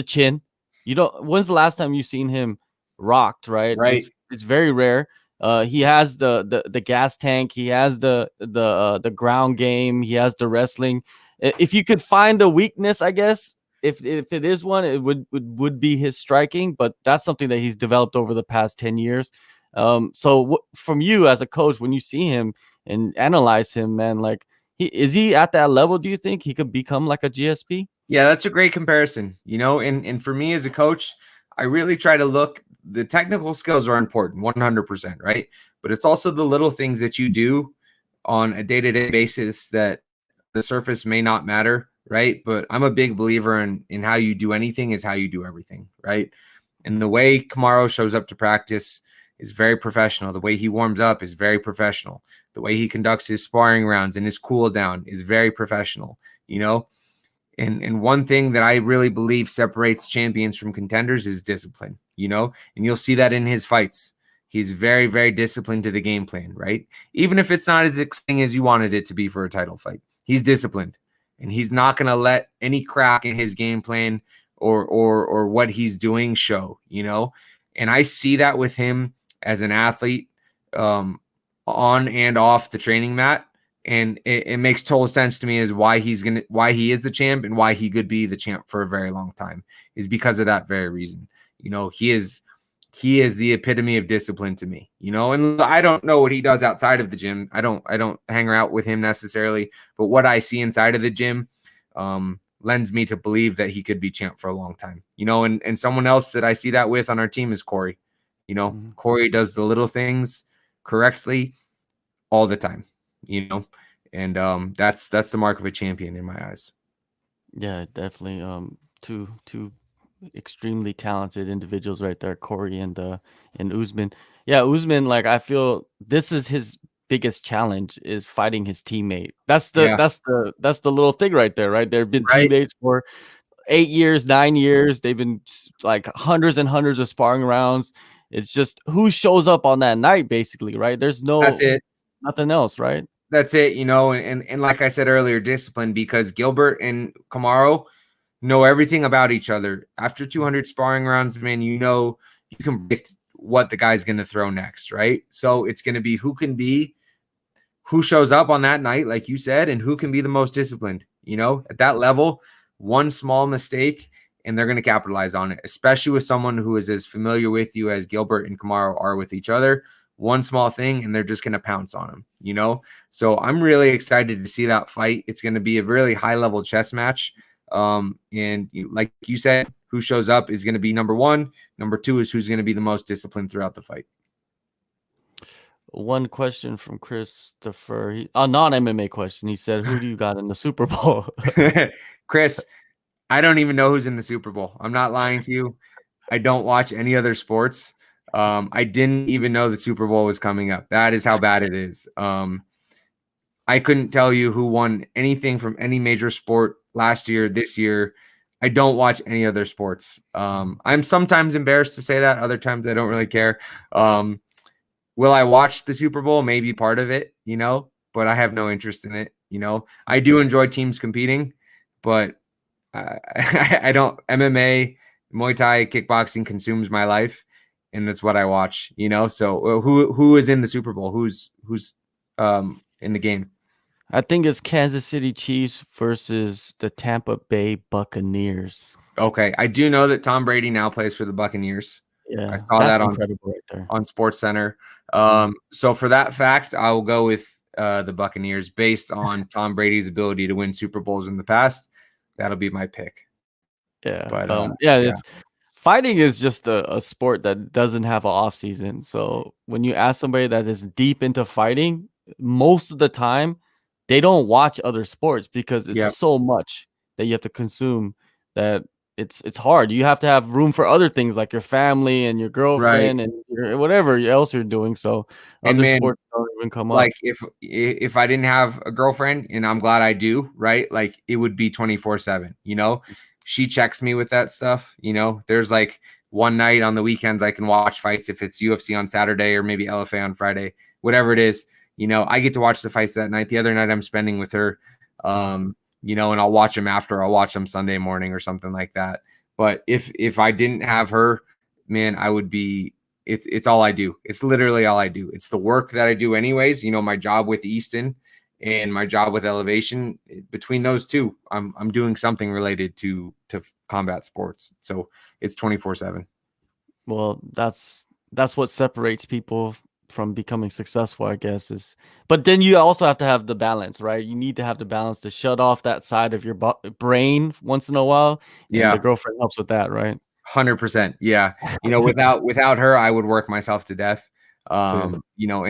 chin. When's the last time you've seen him rocked, right? Right. It's very rare. He has the gas tank. He has the ground game. He has the wrestling. If you could find a weakness, I guess if it is one, it would be his striking. But that's something that he's developed over the past 10 years. So from you as a coach, when you see him and analyze him, man, like is he at that level? Do you think he could become like a GSP? Yeah, that's a great comparison. And for me as a coach, I really try to look. The technical skills are important, 100%, right? But it's also the little things that you do on a day-to-day basis that the surface may not matter, right? But I'm a big believer in how you do anything is how you do everything, right? And the way Kamaru shows up to practice is very professional. The way he warms up is very professional. The way he conducts his sparring rounds and his cool down is very professional, And one thing that I really believe separates champions from contenders is discipline, and you'll see that in his fights. He's very, very disciplined to the game plan, right? Even if it's not as exciting as you wanted it to be for a title fight, he's disciplined, and he's not going to let any crack in his game plan or what he's doing show, And I see that with him as an athlete, on and off the training mat. And it makes total sense to me as why he is the champ and why he could be the champ for a very long time is because of that very reason. He is the epitome of discipline to me, and I don't know what he does outside of the gym. I don't hang out with him necessarily, but what I see inside of the gym lends me to believe that he could be champ for a long time, and someone else that I see that with on our team is Cory. Cory does the little things correctly all the time. And that's the mark of a champion in my eyes. Yeah, definitely. Two extremely talented individuals right there, Cory and Usman. Yeah, Usman, like I feel this is his biggest challenge is fighting his teammate. That's the little thing right there, right? They've been teammates for 8 years, 9 years. They've been like hundreds and hundreds of sparring rounds. It's just who shows up on that night, basically, right? There's That's it. Nothing else, right? That's it, and like I said earlier, discipline, because Gilbert and Kamaru know everything about each other. After 200 sparring rounds, man, you can predict what the guy's going to throw next, right? So it's going to be who shows up on that night, like you said, and who can be the most disciplined, at that level. One small mistake and they're going to capitalize on it, especially with someone who is as familiar with you as Gilbert and Kamaru are with each other. One small thing and they're just going to pounce on him, So I'm really excited to see that fight. It's going to be a really high level chess match. And like you said, who shows up is going to be number one. Number two is who's going to be the most disciplined throughout the fight. One question from Christopher, a non-MMA question. He said, who do you got in the Super Bowl? Chris, I don't even know who's in the Super Bowl. I'm not lying to you. I don't watch any other sports. I didn't even know the Super Bowl was coming up. That is how bad it is. I couldn't tell you who won anything from any major sport last year, this year. I don't watch any other sports. I'm sometimes embarrassed to say that. Other times I don't really care. Will I watch the Super Bowl? Maybe part of it, but I have no interest in it. I do enjoy teams competing, but I don't. MMA, Muay Thai, kickboxing consumes my life, and that's what I watch. So who is in the Super Bowl? Who's in the game? I think it's Kansas City Chiefs versus the Tampa Bay Buccaneers. Okay, I do know that Tom Brady now plays for the Buccaneers. Yeah, I saw that's that incredible right there. on Sports Center. So for that fact, I will go with the Buccaneers based on Tom Brady's ability to win Super Bowls in the past. That'll be my pick. Yeah, But yeah, it's fighting is just a sport that doesn't have an off season. So when you ask somebody that is deep into fighting, most of the time they don't watch other sports because it's so much that you have to consume that it's hard. You have to have room for other things like your family and your girlfriend and whatever else you're doing. So and other man, sports don't even come up. like if I didn't have a girlfriend, and I'm glad I do, right? Like it would be 24/7. She checks me with that stuff. There's like one night on the weekends I can watch fights if it's UFC on Saturday or maybe LFA on Friday, whatever it is. I get to watch the fights that night. The other night I'm spending with her, and I'll watch them after. I'll watch them Sunday morning or something like that. But if I didn't have her, man, I would be. It's all I do. It's literally all I do. It's the work that I do anyways. My job with Easton and my job with Elevation. Between those two, I'm doing something related to combat sports. So it's 24/7. Well, that's what separates people from becoming successful, I guess. But then you also have to have the balance, right? You need to have the balance to shut off that side of your brain once in a while. And the girlfriend helps with that, right? 100%. Yeah. Without her, I would work myself to death. And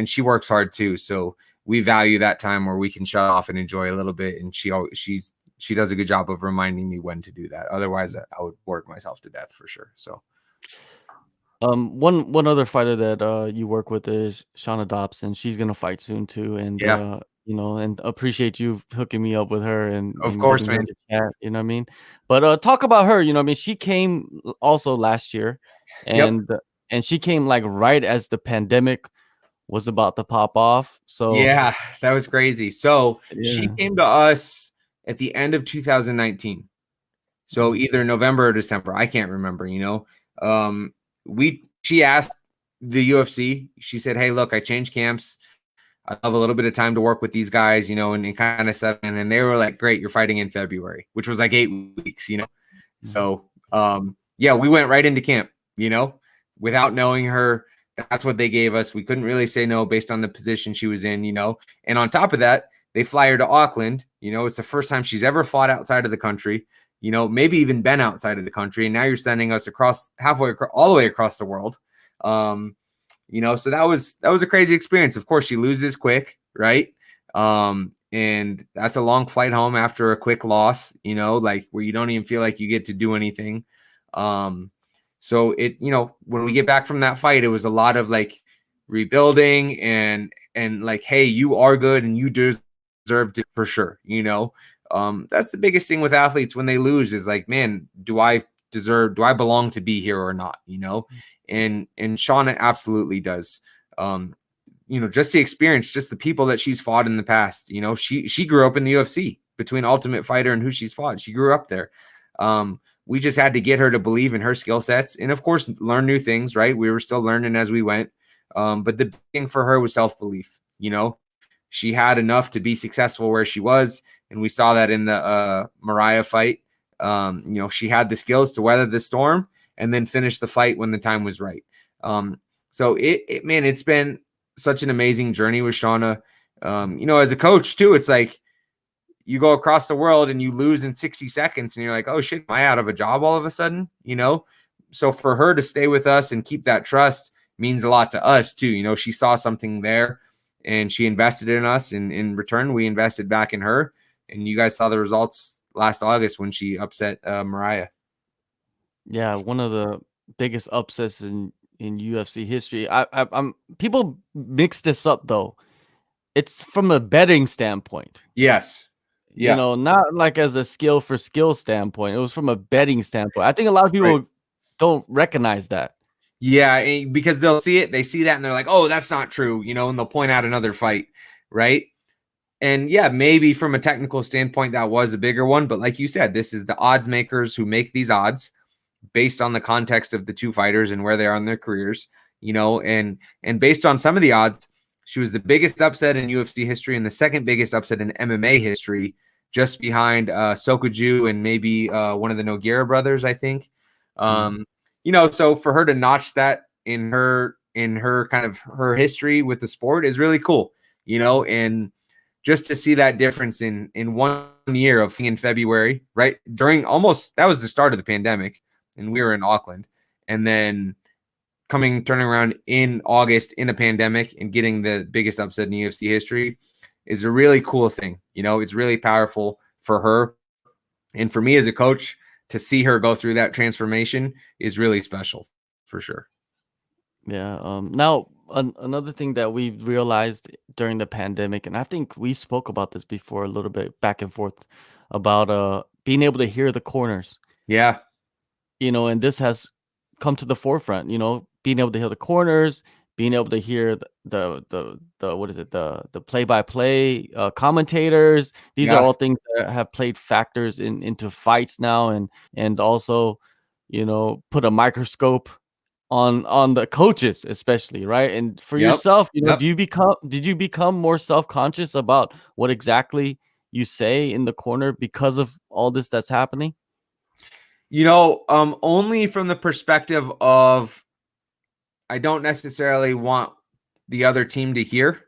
she works hard too. So we value that time where we can shut off and enjoy a little bit. And she does a good job of reminding me when to do that. Otherwise I would work myself to death for sure. So one other fighter that you work with is Shauna Dobson. She's gonna fight soon too, and and appreciate you hooking me up with her and of course, man. Chat, you know what I mean? But talk about her. I mean, she came also last year, and she came like right as the pandemic was about to pop off. So yeah, that was crazy. So she came to us at the end of 2019. So either November or December, I can't remember. She asked the UFC. She said, "Hey, look, I changed camps. I have a little bit of time to work with these guys, and kind of set." And they were like, "Great, you're fighting in February," which was like 8 weeks, So we went right into camp, without knowing her. That's what they gave us. We couldn't really say no based on the position she was in, And on top of that, they fly her to Auckland. It's the first time she's ever fought outside of the country. Maybe even been outside of the country. And now you're sending us all the way across the world. So that was a crazy experience. Of course, she loses quick, right? And that's a long flight home after a quick loss, like where you don't even feel like you get to do anything. So when we get back from that fight, it was a lot of like rebuilding and like, hey, you are good and you deserved it for sure. That's the biggest thing with athletes when they lose is like, man, do I belong to be here or not? And Shauna absolutely does. Just the experience, just the people that she's fought in the past. She grew up in the UFC between Ultimate Fighter and who she's fought. She grew up there. We just had to get her to believe in her skill sets and, of course, learn new things, right? We were still learning as we went. But the big thing for her was self-belief. She had enough to be successful where she was. And we saw that in the Mariah fight. She had the skills to weather the storm and then finish the fight when the time was right. So it's been such an amazing journey with Shauna. As a coach too, it's like, you go across the world and you lose in 60 seconds and you're like, oh shit, am I out of a job all of a sudden? So for her to stay with us and keep that trust means a lot to us too. She saw something there and she invested in us, and in return, we invested back in her. And you guys saw the results last August when she upset Mariah. Yeah, one of the biggest upsets in UFC history. I'm people mix this up though. It's from a betting standpoint. Yes. Yeah. Not like as a skill standpoint. It was from a betting standpoint. I think a lot of people don't recognize that. Yeah, because they'll see it, they see that, and they're like, "Oh, that's not true," you know, and they'll point out another fight, right? And yeah, maybe from a technical standpoint, that was a bigger one. But like you said, this is the odds makers who make these odds based on the context of the two fighters and where they are in their careers, you know, and based on some of the odds, she was the biggest upset in UFC history and the second biggest upset in MMA history, just behind Sokoju and maybe one of the Nogueira brothers, I think. You know, so for her to notch that in her kind of her history with the sport is really cool, you know, and just to see that difference in 1 year of in February, right? During almost that was the start of the pandemic, and we were in Auckland, and then turning around in August in a pandemic and getting the biggest upset in UFC history is a really cool thing. You know, it's really powerful for her, and for me as a coach to see her go through that transformation is really special, for sure. Yeah. Now, another thing that we've realized during the pandemic, and I think we spoke about this before a little bit back and forth about being able to hear the corners, Yeah. and this has come to the forefront, being able to hear the corners, being able to hear the what is it, the play-by-play commentators. These are Yeah. all things that have played factors into fights now, and also, put a microscope on the coaches, especially, right? And for Yep. yourself, Yep. did you become more self-conscious about what exactly you say in the corner because of all this that's happening? You know, only from the perspective of I don't necessarily want the other team to hear,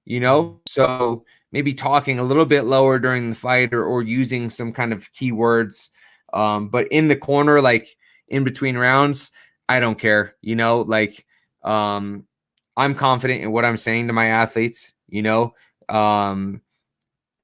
you know? So maybe talking a little bit lower during the fight or using some kind of keywords. But in the corner, like in between rounds, I don't care, you know, like I'm confident in what I'm saying to my athletes, you know. And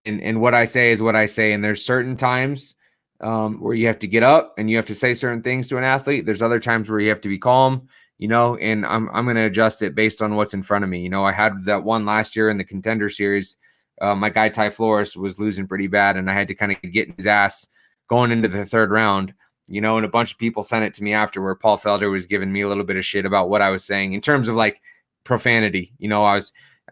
what I say is what I say. And there's certain times where you have to get up and you have to say certain things to an athlete. There's other times where you have to be calm, you know, and I'm going to adjust it based on what's in front of me. You know, I had that one last year in the Contender Series. My guy Ty Flores was losing pretty bad, and I had to kind of get in his ass going into the third round. You know, and a bunch of people sent it to me after where Paul Felder was giving me a little bit of shit about what I was saying in terms of like profanity. You know, I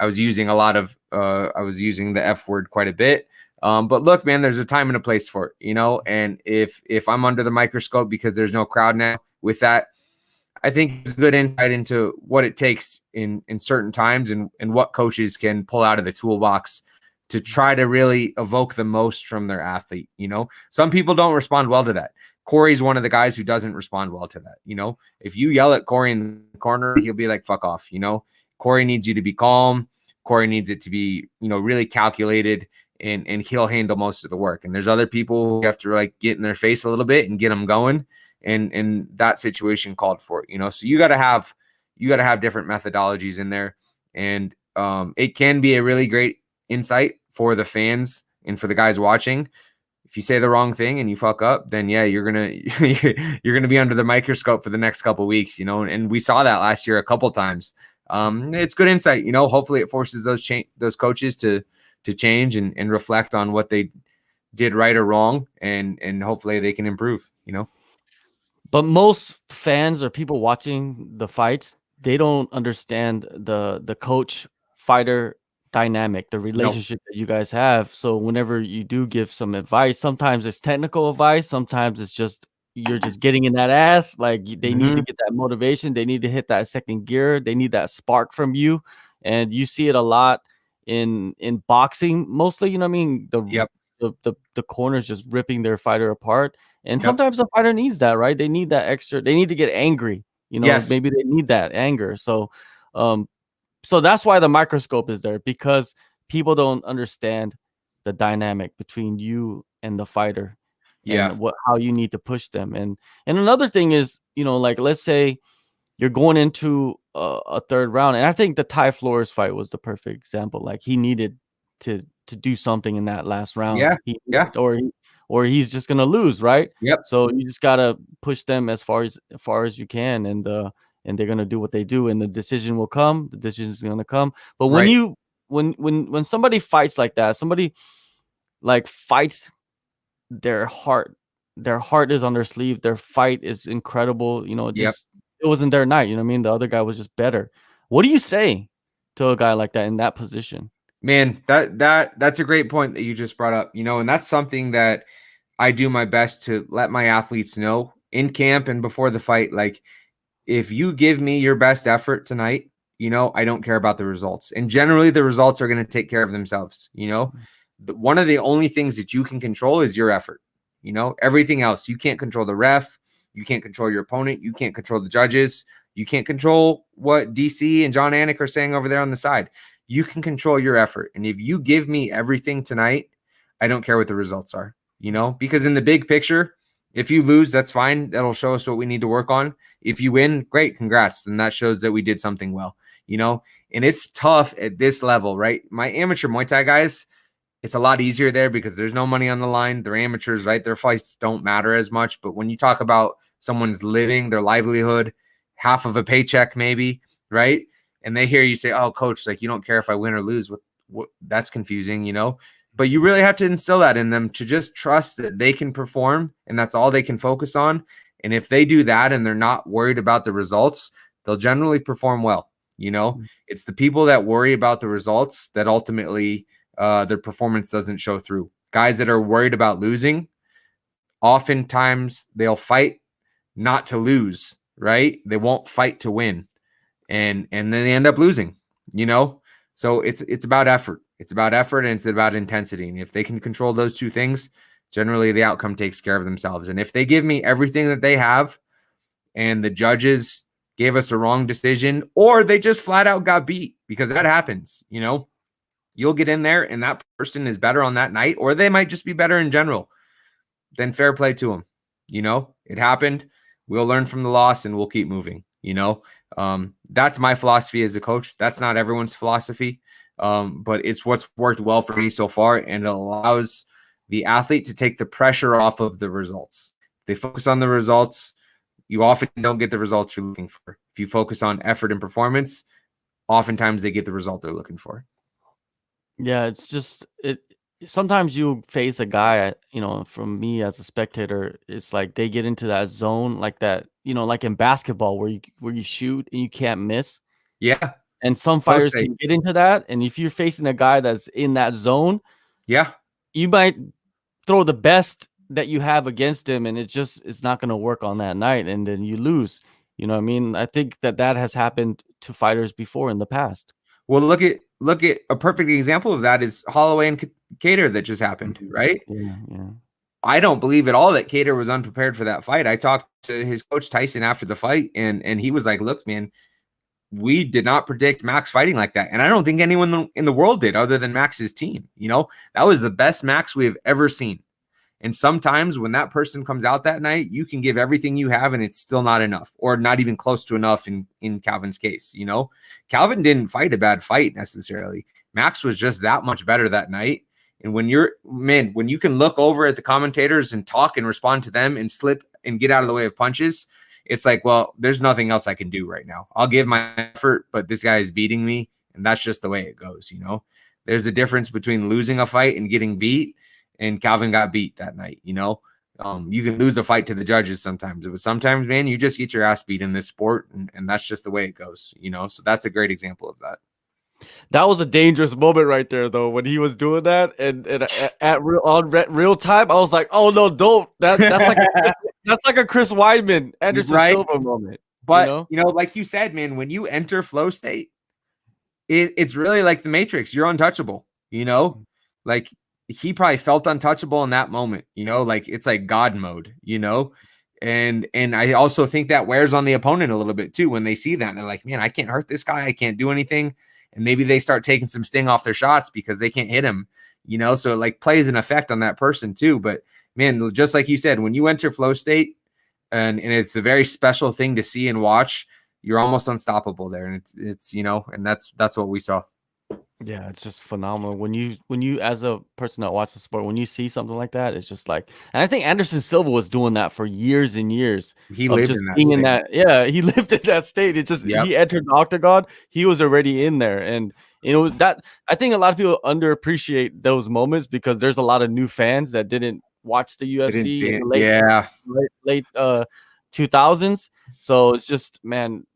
was using a lot of I was using the F word quite a bit. But look, man, there's a time and a place for it, you know. And if I'm under the microscope because there's no crowd now with that, I think it's a good insight into what it takes in certain times and what coaches can pull out of the toolbox to try to really evoke the most from their athlete. You know, some people don't respond well to that. Cory's one of the guys who doesn't respond well to that. You know, if you yell at Cory in the corner, he'll be like, fuck off. You know, Cory needs you to be calm. Cory needs it to be, you know, really calculated, and he'll handle most of the work. And there's other people who have to like get in their face a little bit and get them going. And that situation called for it, you know. So you got to have different methodologies in there, and it can be a really great insight for the fans and for the guys watching. If you say the wrong thing and you fuck up, then yeah, you're gonna be under the microscope for the next couple of weeks, you know. And we saw that last year a couple times. It's good insight, you know. Hopefully, it forces those coaches to change and reflect on what they did right or wrong, and hopefully they can improve, you know. But most fans or people watching the fights, they don't understand the coach fighter dynamic, the No. relationship that you guys have. So whenever you do give some advice, sometimes it's technical advice, sometimes it's just you're just getting in that ass. Like they need to get that motivation, they need to hit that second gear, they need that spark from you. And you see it a lot in boxing, mostly. You know what I mean? Yep. The corners just ripping their fighter apart. And Yep. sometimes a fighter needs that, right? They need that extra. They need to get angry. Yes. Maybe they need that anger. Um, so that's why the microscope is there, because people don't understand the dynamic between you and the fighter, Yeah. and how you need to push them. And another thing is, like let's say you're going into a third round, and I think the Ty Flores fight was the perfect example. Like he needed to do something in that last round. Yeah. Yeah. Or he's just gonna lose, right? Yep. So you just gotta push them as far as you can, and they're gonna do what they do, and the decision will come. The decision is gonna come. But when Right. when somebody fights like that, somebody like fights their heart is on their sleeve. Their fight is incredible. Yep. it wasn't their night. You know what I mean? The other guy was just better. What do you say to a guy like that in that position? Man, that's a great point that you just brought up, and that's something that I do my best to let my athletes know in camp and before the fight. Like, if you give me your best effort tonight, I don't care about the results. And generally the results are going to take care of themselves. One of the only things that you can control is your effort. Everything else, you can't control the ref. You can't control your opponent. You can't control the judges. You can't control what DC and John Anik are saying over there on the side. You can control your effort. And if you give me everything tonight, I don't care what the results are, because in the big picture, if you lose, that's fine. That'll show us what we need to work on. If you win, great, congrats. And that shows that we did something well, and it's tough at this level, right? My amateur Muay Thai guys, it's a lot easier there because there's no money on the line. They're amateurs, right? Their fights don't matter as much. But when you talk about someone's living, their livelihood, half of a paycheck maybe, right? And they hear you say, oh, coach, like, you don't care if I win or lose. What that's confusing, But you really have to instill that in them to just trust that they can perform, and that's all they can focus on. And if they do that and they're not worried about the results, they'll generally perform well. It's the people that worry about the results that ultimately their performance doesn't show through. Guys that are worried about losing, oftentimes they'll fight not to lose, right? They won't fight to win. And then they end up losing, So it's about effort. It's about effort and it's about intensity. And if they can control those two things, generally the outcome takes care of themselves. And if they give me everything that they have and the judges gave us a wrong decision, or they just flat out got beat, because that happens, you'll get in there and that person is better on that night, or they might just be better in general, then fair play to them. It happened. We'll learn from the loss and we'll keep moving. That's my philosophy as a coach. That's not everyone's philosophy. But it's what's worked well for me so far, and it allows the athlete to take the pressure off of the results. If they focus on the results, you often don't get the results you're looking for. If you focus on effort and performance, oftentimes they get the result they're looking for. Yeah, it's just sometimes you face a guy, from me as a spectator, it's like they get into that zone like that, like in basketball where you shoot and you can't miss. Yeah. And some fighters can get into that. And if you're facing a guy that's in that zone, yeah, you might throw the best that you have against him, and it's not going to work on that night, and then you lose. You know what I mean? I think that has happened to fighters before in the past. Well, look at a perfect example of that is Holloway and Cater that just happened, right? Yeah. I don't believe at all that Cater was unprepared for that fight. I talked to his coach Tyson after the fight, and he was like, look, man, we did not predict Max fighting like that. And I don't think anyone in the world did other than Max's team. That was the best Max we have ever seen. And sometimes when that person comes out that night, you can give everything you have and it's still not enough, or not even close to enough in Calvin's case. Calvin didn't fight a bad fight necessarily. Max was just that much better that night. And when you can look over at the commentators and talk and respond to them and slip and get out of the way of punches, it's like, well, there's nothing else I can do right now. I'll give my effort, but this guy is beating me, and that's just the way it goes, There's a difference between losing a fight and getting beat, and Calvin got beat that night, You can lose a fight to the judges sometimes, but sometimes, man, you just get your ass beat in this sport, and that's just the way it goes, So that's a great example of that. That was a dangerous moment right there, though, when he was doing that, and at real time, I was like, "Oh no, don't!" That's like a Chris Weidman, Anderson Silva moment. But like you said, man, when you enter flow state, it's really like the Matrix. You're untouchable. Like he probably felt untouchable in that moment. Like it's like God mode. And I also think that wears on the opponent a little bit too when they see that. And they're like, man, I can't hurt this guy. I can't do anything. And maybe they start taking some sting off their shots because they can't hit him, so it like plays an effect on that person too. But man, just like you said, when you enter flow state, and it's a very special thing to see and watch, you're almost unstoppable there. And it's and that's what we saw. Yeah, it's just phenomenal. When you as a person that watches the sport, when you see something like that, it's just like, and I think Anderson Silva was doing that for years and years. He lived in that state. He lived in that state. It just, he entered the octagon, he was already in there. And that, I think a lot of people underappreciate those moments because there's a lot of new fans that didn't watch the UFC in the late 2000s. So it's just, man,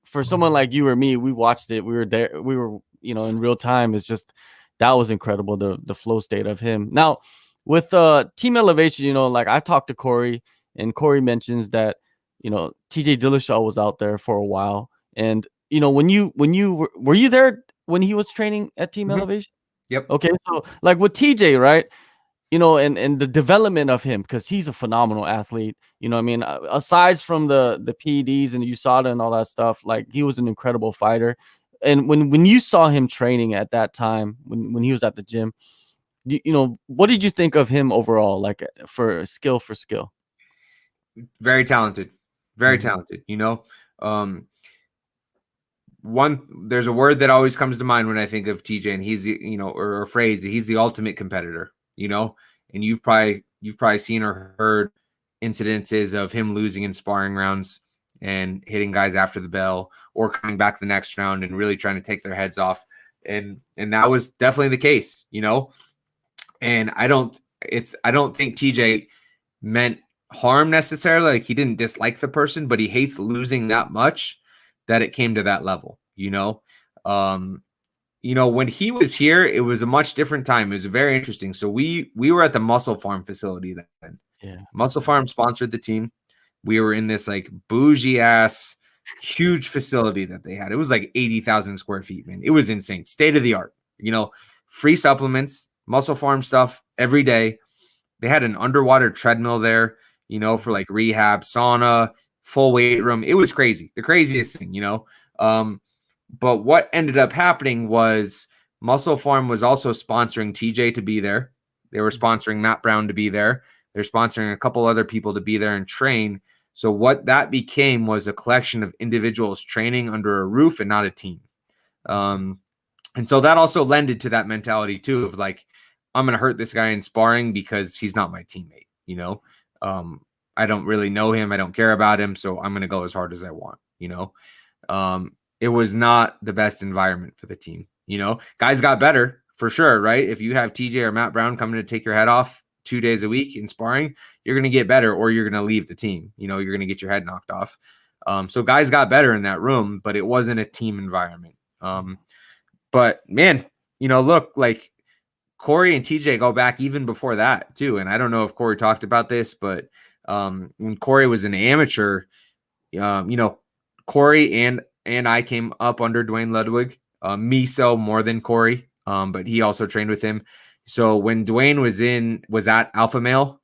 for someone like you or me, we watched it. We were there. We were, in real time. It's just, that was incredible. The flow state of him. Now with Team Elevation, like I talked to Cory, and Cory mentions that, TJ Dillashaw was out there for a while. And, when you were you there when he was training at Team Elevation? Yep. Okay. So like with TJ, right? And the development of him, because he's a phenomenal athlete. I mean, aside from the PEDs and USADA and all that stuff, like he was an incredible fighter. And when you saw him training at that time, when he was at the gym, what did you think of him overall, like for skill? Very talented, very talented. There's a word that always comes to mind when I think of TJ, and he's or a phrase that he's the ultimate competitor. And you've probably seen or heard incidences of him losing in sparring rounds and hitting guys after the bell, or coming back the next round and really trying to take their heads off. And that was definitely the case, and I don't think TJ meant harm necessarily. Like, he didn't dislike the person, but he hates losing that much that it came to that level, when he was here, it was a much different time. It was very interesting. So we were at the Muscle Farm facility then. Yeah. Muscle Farm sponsored the team. We were in this like bougie ass, huge facility that they had. It was like 80,000 square feet, man. It was insane. State of the art, free supplements, Muscle Farm stuff every day. They had an underwater treadmill there, for like rehab, sauna, full weight room. It was crazy. The craziest thing, But what ended up happening was Muscle Farm was also sponsoring TJ to be there. They were sponsoring Matt Brown to be there. They're sponsoring a couple other people to be there and train. So what that became was a collection of individuals training under a roof and not a team. And so that also lended to that mentality too, of like, I'm going to hurt this guy in sparring because he's not my teammate. I don't really know him. I don't care about him. So I'm going to go as hard as I want. It was not the best environment for the team. Guys got better for sure, right? If you have TJ or Matt Brown coming to take your head off 2 days a week in sparring, you're going to get better, or you're going to leave the team. You're going to get your head knocked off. So guys got better in that room, but it wasn't a team environment. But man, look, like Cory and TJ go back even before that too. And I don't know if Cory talked about this, but when Cory was an amateur, Cory and I came up under Dwayne Ludwig, me so more than Cory, but he also trained with him. So when Dwayne was at Alpha Male,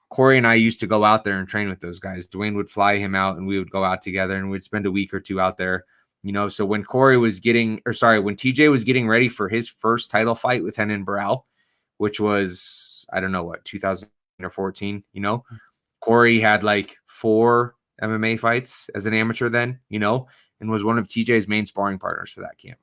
Cory and I used to go out there and train with those guys. Dwayne would fly him out and we would go out together and we'd spend a week or two out there. So when when TJ was getting ready for his first title fight with Renan Barão, which was, I don't know what, 2014, Cory had like 4 MMA fights as an amateur then, and was one of TJ's main sparring partners for that camp.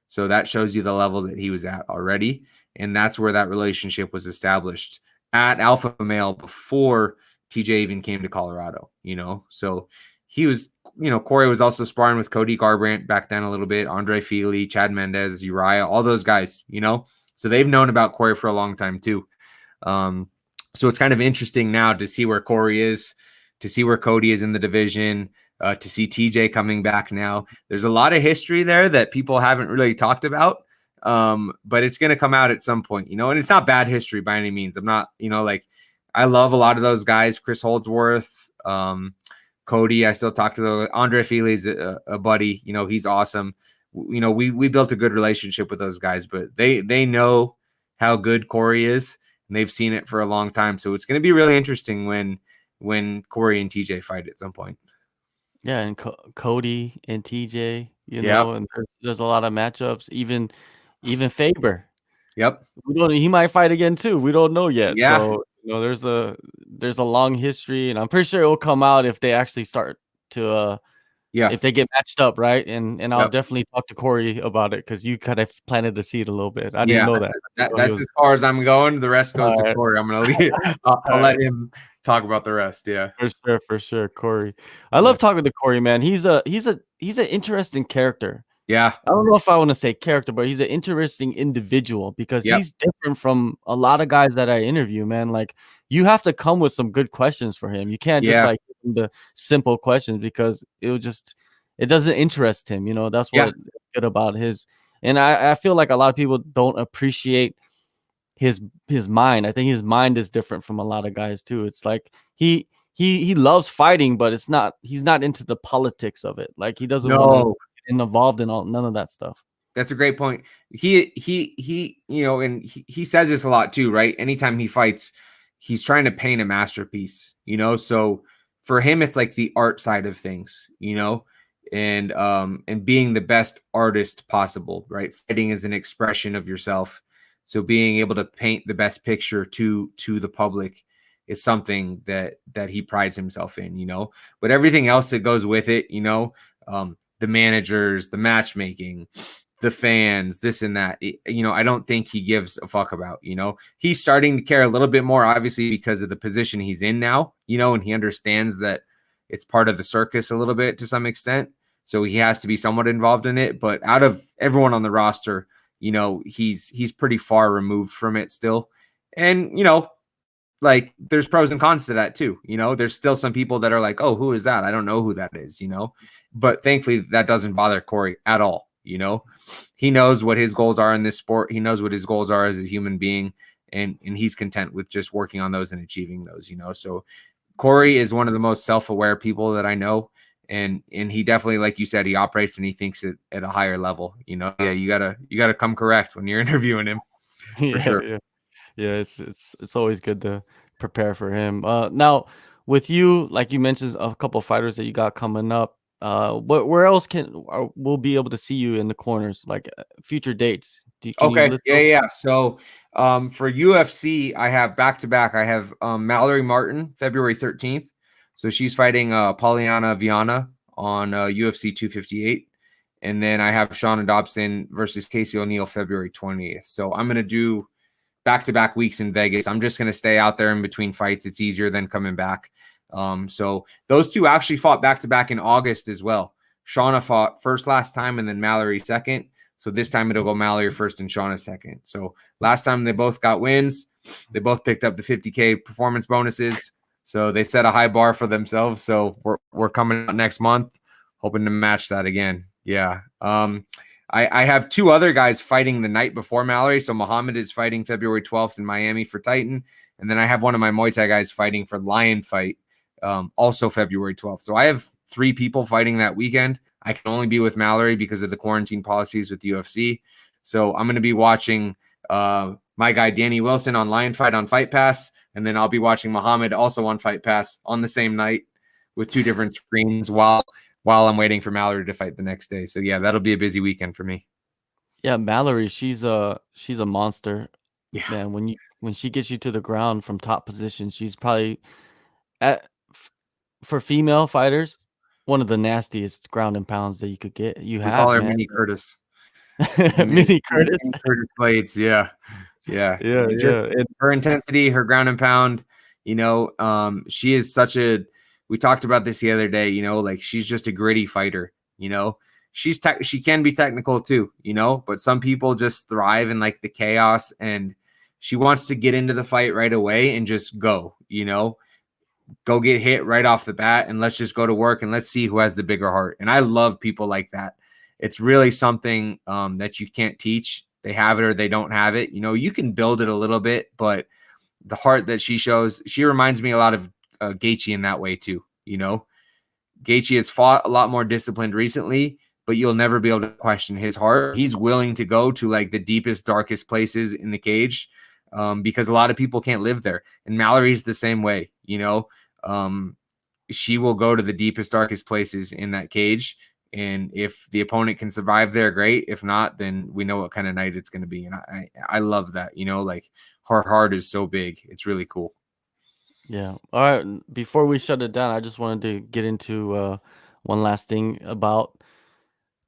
So that shows you the level that he was at already. And that's where that relationship was established at Alpha Male before TJ even came to Colorado, So he was, Cory was also sparring with Cody Garbrandt back then a little bit, Andre Fili, Chad Mendez, Uriah, all those guys, So they've known about Cory for a long time too. So it's kind of interesting now to see where Cory is, to see where Cody is in the division, to see TJ coming back now. There's a lot of history there that people haven't really talked about, but it's going to come out at some point, and it's not bad history by any means. I'm not, I love a lot of those guys, Chris Holdsworth, Cody. I still talk to Andre Fili's a buddy, he's awesome. We built a good relationship with those guys, but they know how good Cory is, and they've seen it for a long time. So it's going to be really interesting when Cory and TJ fight at some point. Yeah, and Cody and TJ, and there's a lot of matchups. Even Faber. Yep. He might fight again too. We don't know yet. Yeah. So there's a long history, and I'm pretty sure it will come out if they actually start to if they get matched up, right? And I'll definitely talk to Cory about it, because you kind of planted the seed a little bit. I didn't know that. That's as far as I'm going. The rest goes to Cory. I'm gonna leave. I'll let him talk about the rest. Yeah, for sure, Cory. I love talking to Cory, man. He's an interesting character. Yeah, I don't know if I want to say character, but he's an interesting individual, because he's different from a lot of guys that I interview, man. Like, you have to come with some good questions for him. You can't just like him the simple questions because it doesn't interest him. That's Yeah. what good about his. And I feel like a lot of people don't appreciate his mind. I think his mind is different from a lot of guys too. It's like he loves fighting, but he's not into the politics of it. Like he doesn't want to No, get involved in none of that stuff. that's a great point. And he says this a lot too, right? Anytime he fights, he's trying to paint a masterpiece, So for him, it's like the art side of things, and being the best artist possible, right? Fighting is an expression of yourself. So being able to paint the best picture to the public is something that he prides himself in, But everything else that goes with it, the managers, the matchmaking, the fans, this and that, I don't think he gives a fuck about, he's starting to care a little bit more, obviously, because of the position he's in now, and he understands that it's part of the circus a little bit to some extent. So he has to be somewhat involved in it. But out of everyone on the roster, he's pretty far removed from it still. And, like there's pros and cons to that too. There's still some people that are like, oh, who is that? I don't know who that is, but thankfully that doesn't bother Cory at all. He knows what his goals are in this sport. He knows what his goals are as a human being, and he's content with just working on those and achieving those, So Cory is one of the most self-aware people that I know. And he definitely, like you said, he operates and he thinks it at a higher level, Yeah, you gotta come correct when you're interviewing him. For sure. Yeah, it's always good to prepare for him. Now with you, like you mentioned, a couple fighters that you got coming up. Where else we'll be able to see you in the corners, like future dates? Can you Okay. list Yeah. So, for UFC, I have back-to-back. I have Mallory Martin, February 13th. So she's fighting Polyana Viana on UFC 258. And then I have Shauna Dobson versus Casey O'Neill, February 20th. So I'm going to do back-to-back weeks in Vegas. I'm just going to stay out there in between fights. It's easier than coming back. So those two actually fought back-to-back in August as well. Shauna fought first last time and then Mallory second. So this time it'll go Mallory first and Shauna second. So last time they both got wins. They both picked up the 50K performance bonuses. So they set a high bar for themselves. So we're coming out next month, hoping to match that again. Yeah. I have two other guys fighting the night before Mallory. So Muhammad is fighting February 12th in Miami for Titan. And then I have one of my Muay Thai guys fighting for Lion Fight, also February 12th. So I have 3 people fighting that weekend. I can only be with Mallory because of the quarantine policies with UFC. So I'm going to be watching my guy Danny Wilson on Lion Fight on Fight Pass. And then I'll be watching Muhammad also on Fight Pass on the same night with 2 different screens while I'm waiting for Mallory to fight the next day. So yeah, that'll be a busy weekend for me. Yeah, Mallory, she's a monster. Yeah. Man, when she gets you to the ground from top position, she's probably for female fighters, one of the nastiest ground and pounds that you could get. We call her Mini Curtis. Mini Curtis. Curtis Blades, yeah. And her intensity, her ground and pound, she is such a. We talked about this the other day, like she's just a gritty fighter, she can be technical too, but some people just thrive in like the chaos, and she wants to get into the fight right away and just go get hit right off the bat, and let's just go to work and let's see who has the bigger heart. And I love people like that. It's really something that you can't teach. They have it or they don't have it. You can build it a little bit, but the heart that she shows, she reminds me a lot of Gaethje in that way too. Gaethje has fought a lot more disciplined recently, but you'll never be able to question his heart. He's willing to go to like the deepest, darkest places in the cage because a lot of people can't live there. And Mallory's the same way, she will go to the deepest, darkest places in that cage. And if the opponent can survive there, great. If not, then we know what kind of night it's going to be. And I love that, like her heart is so big. It's really cool. Yeah. All right. Before we shut it down, I just wanted to get into one last thing about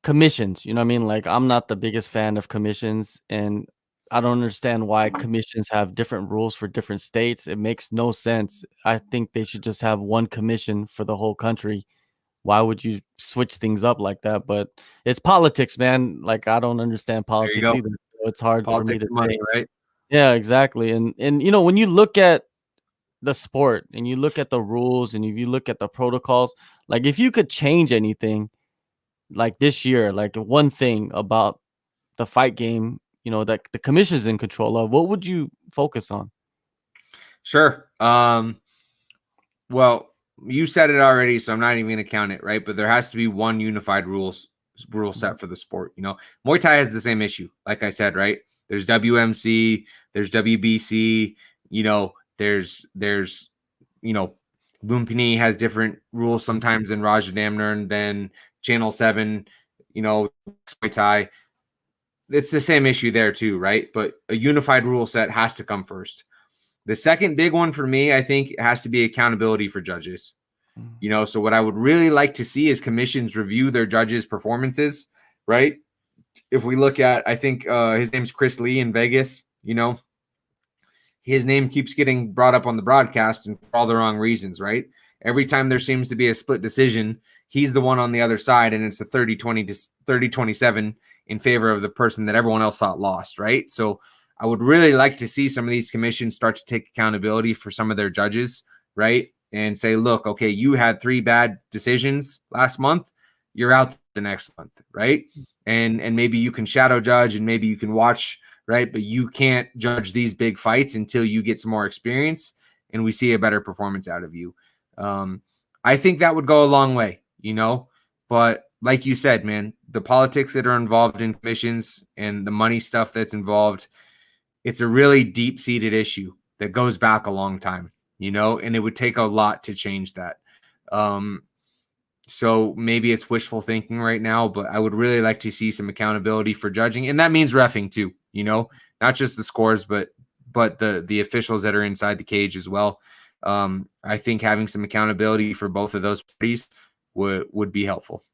commissions. You know what I mean? Like, I'm not the biggest fan of commissions, and I don't understand why commissions have different rules for different states. It makes no sense. I think they should just have one commission for the whole country. Why would you switch things up like that? But it's politics, man. Like, I don't understand politics either. So it's hard for me to money, say. right? Yeah, exactly. And when you look at the sport and you look at the rules and if you look at the protocols, like if you could change anything like this year, like one thing about the fight game, that the commission's in control of, what would you focus on? Sure. Well, you said it already, so I'm not even going to count it, right? But there has to be one unified rule set for the sport. Muay Thai has the same issue. Like I said, right? There's WMC, there's WBC, there's Lumpini has different rules sometimes than Rajadamnern, than Channel 7, Muay Thai. It's the same issue there too, right? But a unified rule set has to come first. The second big one for me, I think, has to be accountability for judges. So what I would really like to see is commissions review their judges' performances, right? If we look at, I think his name's Chris Lee in Vegas, his name keeps getting brought up on the broadcast and for all the wrong reasons, right? Every time there seems to be a split decision, he's the one on the other side, and it's a 30-20 to 30-27 in favor of the person that everyone else thought lost, right? So I would really like to see some of these commissions start to take accountability for some of their judges, right? And say, look, okay, you had 3 bad decisions last month. You're out the next month, right? And maybe you can shadow judge and maybe you can watch, right? But you can't judge these big fights until you get some more experience and we see a better performance out of you. I think that would go a long way, but like you said, man, the politics that are involved in commissions and the money stuff that's involved, it's a really deep-seated issue that goes back a long time, and it would take a lot to change that. So maybe it's wishful thinking right now, but I would really like to see some accountability for judging. And that means reffing too, not just the scores, but the officials that are inside the cage as well. I think having some accountability for both of those parties would be helpful.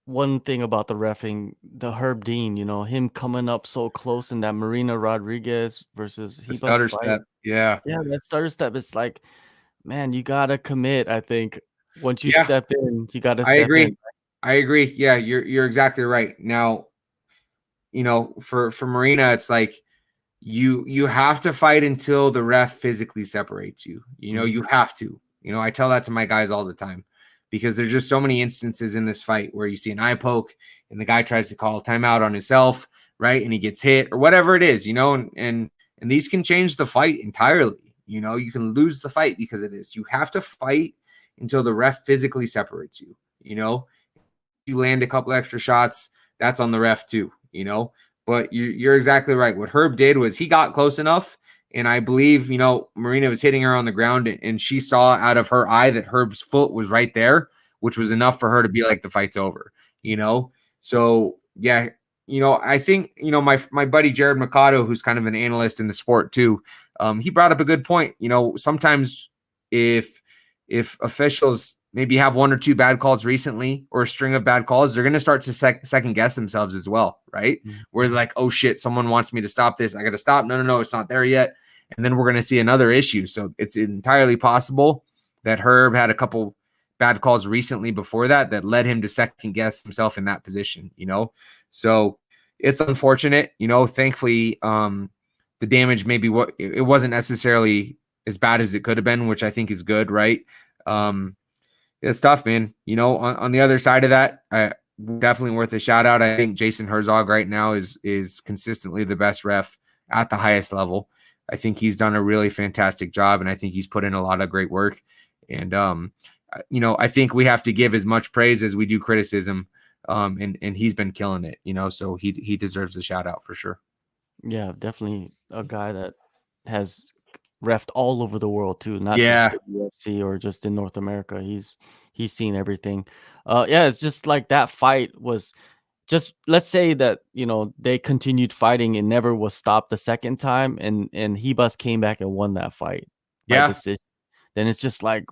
One thing about the reffing, the Herb Dean, him coming up so close in that Marina Rodriguez versus the stutter step. Yeah, that stutter step. It's like, man, you gotta commit. I think once you step in, you gotta step in. I agree. Yeah, you're exactly right. Now, for Marina, it's like you have to fight until the ref physically separates you. You have to. I tell that to my guys all the time, because there's just so many instances in this fight where you see an eye poke and the guy tries to call a timeout on himself, right? And he gets hit or whatever it is, and these can change the fight entirely. You can lose the fight because of this. You have to fight until the ref physically separates you. You land a couple extra shots, that's on the ref too, but you're exactly right. What Herb did was he got close enough. And I believe, Marina was hitting her on the ground and she saw out of her eye that Herb's foot was right there, which was enough for her to be like, the fight's over, So, yeah, I think, my buddy Jared Mercado, who's kind of an analyst in the sport too, he brought up a good point. Sometimes if officials maybe have 1 or 2 bad calls recently or a string of bad calls, they're going to start to second guess themselves as well, right? Mm-hmm. Where they're like, oh shit, someone wants me to stop this. I got to stop. No, it's not there yet. And then we're going to see another issue. So it's entirely possible that Herb had a couple bad calls recently before that led him to second guess himself in that position, So it's unfortunate, thankfully, the damage maybe it wasn't necessarily as bad as it could have been, which I think is good, right? It's tough, man. On the other side of that, definitely worth a shout out. I think Jason Herzog right now is consistently the best ref at the highest level. I think he's done a really fantastic job, and I think he's put in a lot of great work. And I think we have to give as much praise as we do criticism. And he's been killing it. So he deserves a shout out for sure. Yeah, definitely a guy that has reffed all over the world too, not just the UFC or just in North America. He's seen everything. It's just like that fight was just, let's say that they continued fighting and never was stopped the second time, and Hebus came back and won that fight by decision. Then it's just like,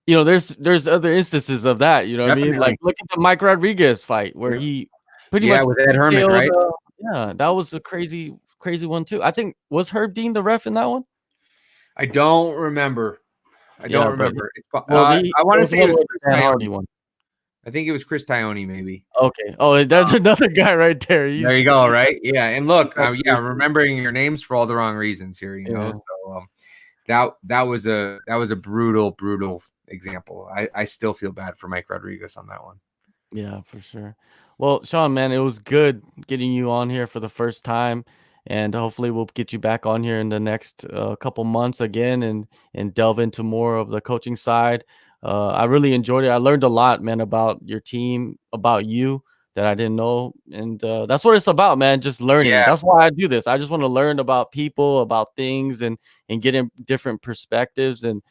there's other instances of that. You know what I mean? Like look at the Mike Rodriguez fight where he pretty much with Ed Herman, right? That was a crazy one too. I think, was Herb Dean the ref in that one? I don't remember. I don't remember. Well, I want to say it was the Hardy one. I think it was Chris Tione, maybe. Okay. Oh, there's another guy right there. There you He's go. Right. Yeah. And look, got yeah, remembering your names for all the wrong reasons here, you know? yeah. So, that was a brutal example. I still feel bad for Mike Rodriguez on that one. Yeah, for sure. Well, Sean, man, it was good getting you on here for the first time, and hopefully we'll get you back on here in the next couple months again, and delve into more of the coaching side. I really enjoyed it. I learned a lot, man, about your team, about you that I didn't know, and that's what it's about, man. Just learning. Yeah, That's why I do this. I just want to learn about people, about things, and get in different perspectives, and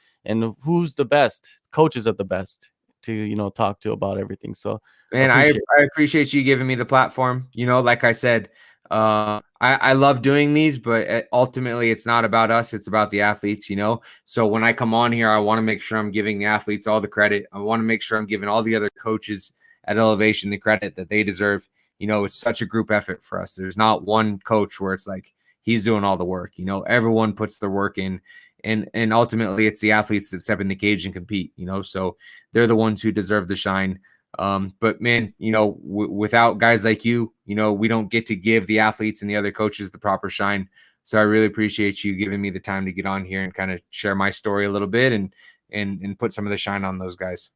who's the best coaches are the best to talk to about everything. So man, I appreciate you giving me the platform. You know, like I said, I love doing these, but ultimately it's not about us. It's about the athletes, you know? So when I come on here, I want to make sure I'm giving the athletes all the credit. I want to make sure I'm giving all the other coaches at Elevation the credit that they deserve. You know, it's such a group effort for us. There's not one coach where it's like he's doing all the work. You know, everyone puts their work in, and ultimately it's the athletes that step in the cage and compete, you know? So they're the ones who deserve the shine. But man, you know, without guys like you, you know, we don't get to give the athletes and the other coaches the proper shine. So I really appreciate you giving me the time to get on here and kind of share my story a little bit and put some of the shine on those guys.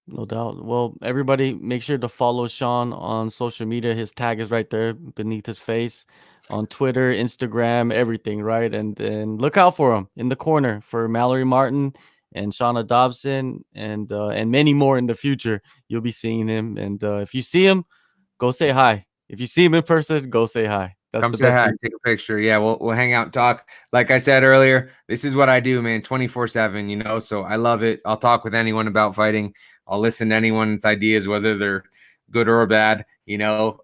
No doubt. Well, everybody, make sure to follow Sean on social media. His tag is right there beneath his face on Twitter, Instagram, everything, right? And look out for him in the corner for Mallory Martin and Shauna Dobson and many more in the future. You'll be seeing him. And if you see him, go say hi. If you see him in person, go say hi. That's Come the say best hi, thing. take a picture. Yeah, we'll hang out and talk. Like I said earlier, this is what I do, man, 24/7, you know. So I love it. I'll talk with anyone about fighting. I'll listen to anyone's ideas, whether they're good or bad, you know.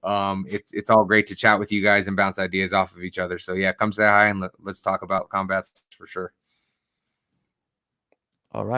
It's all great to chat with you guys and bounce ideas off of each other. So yeah, come say hi and let's talk about combats for sure. All right.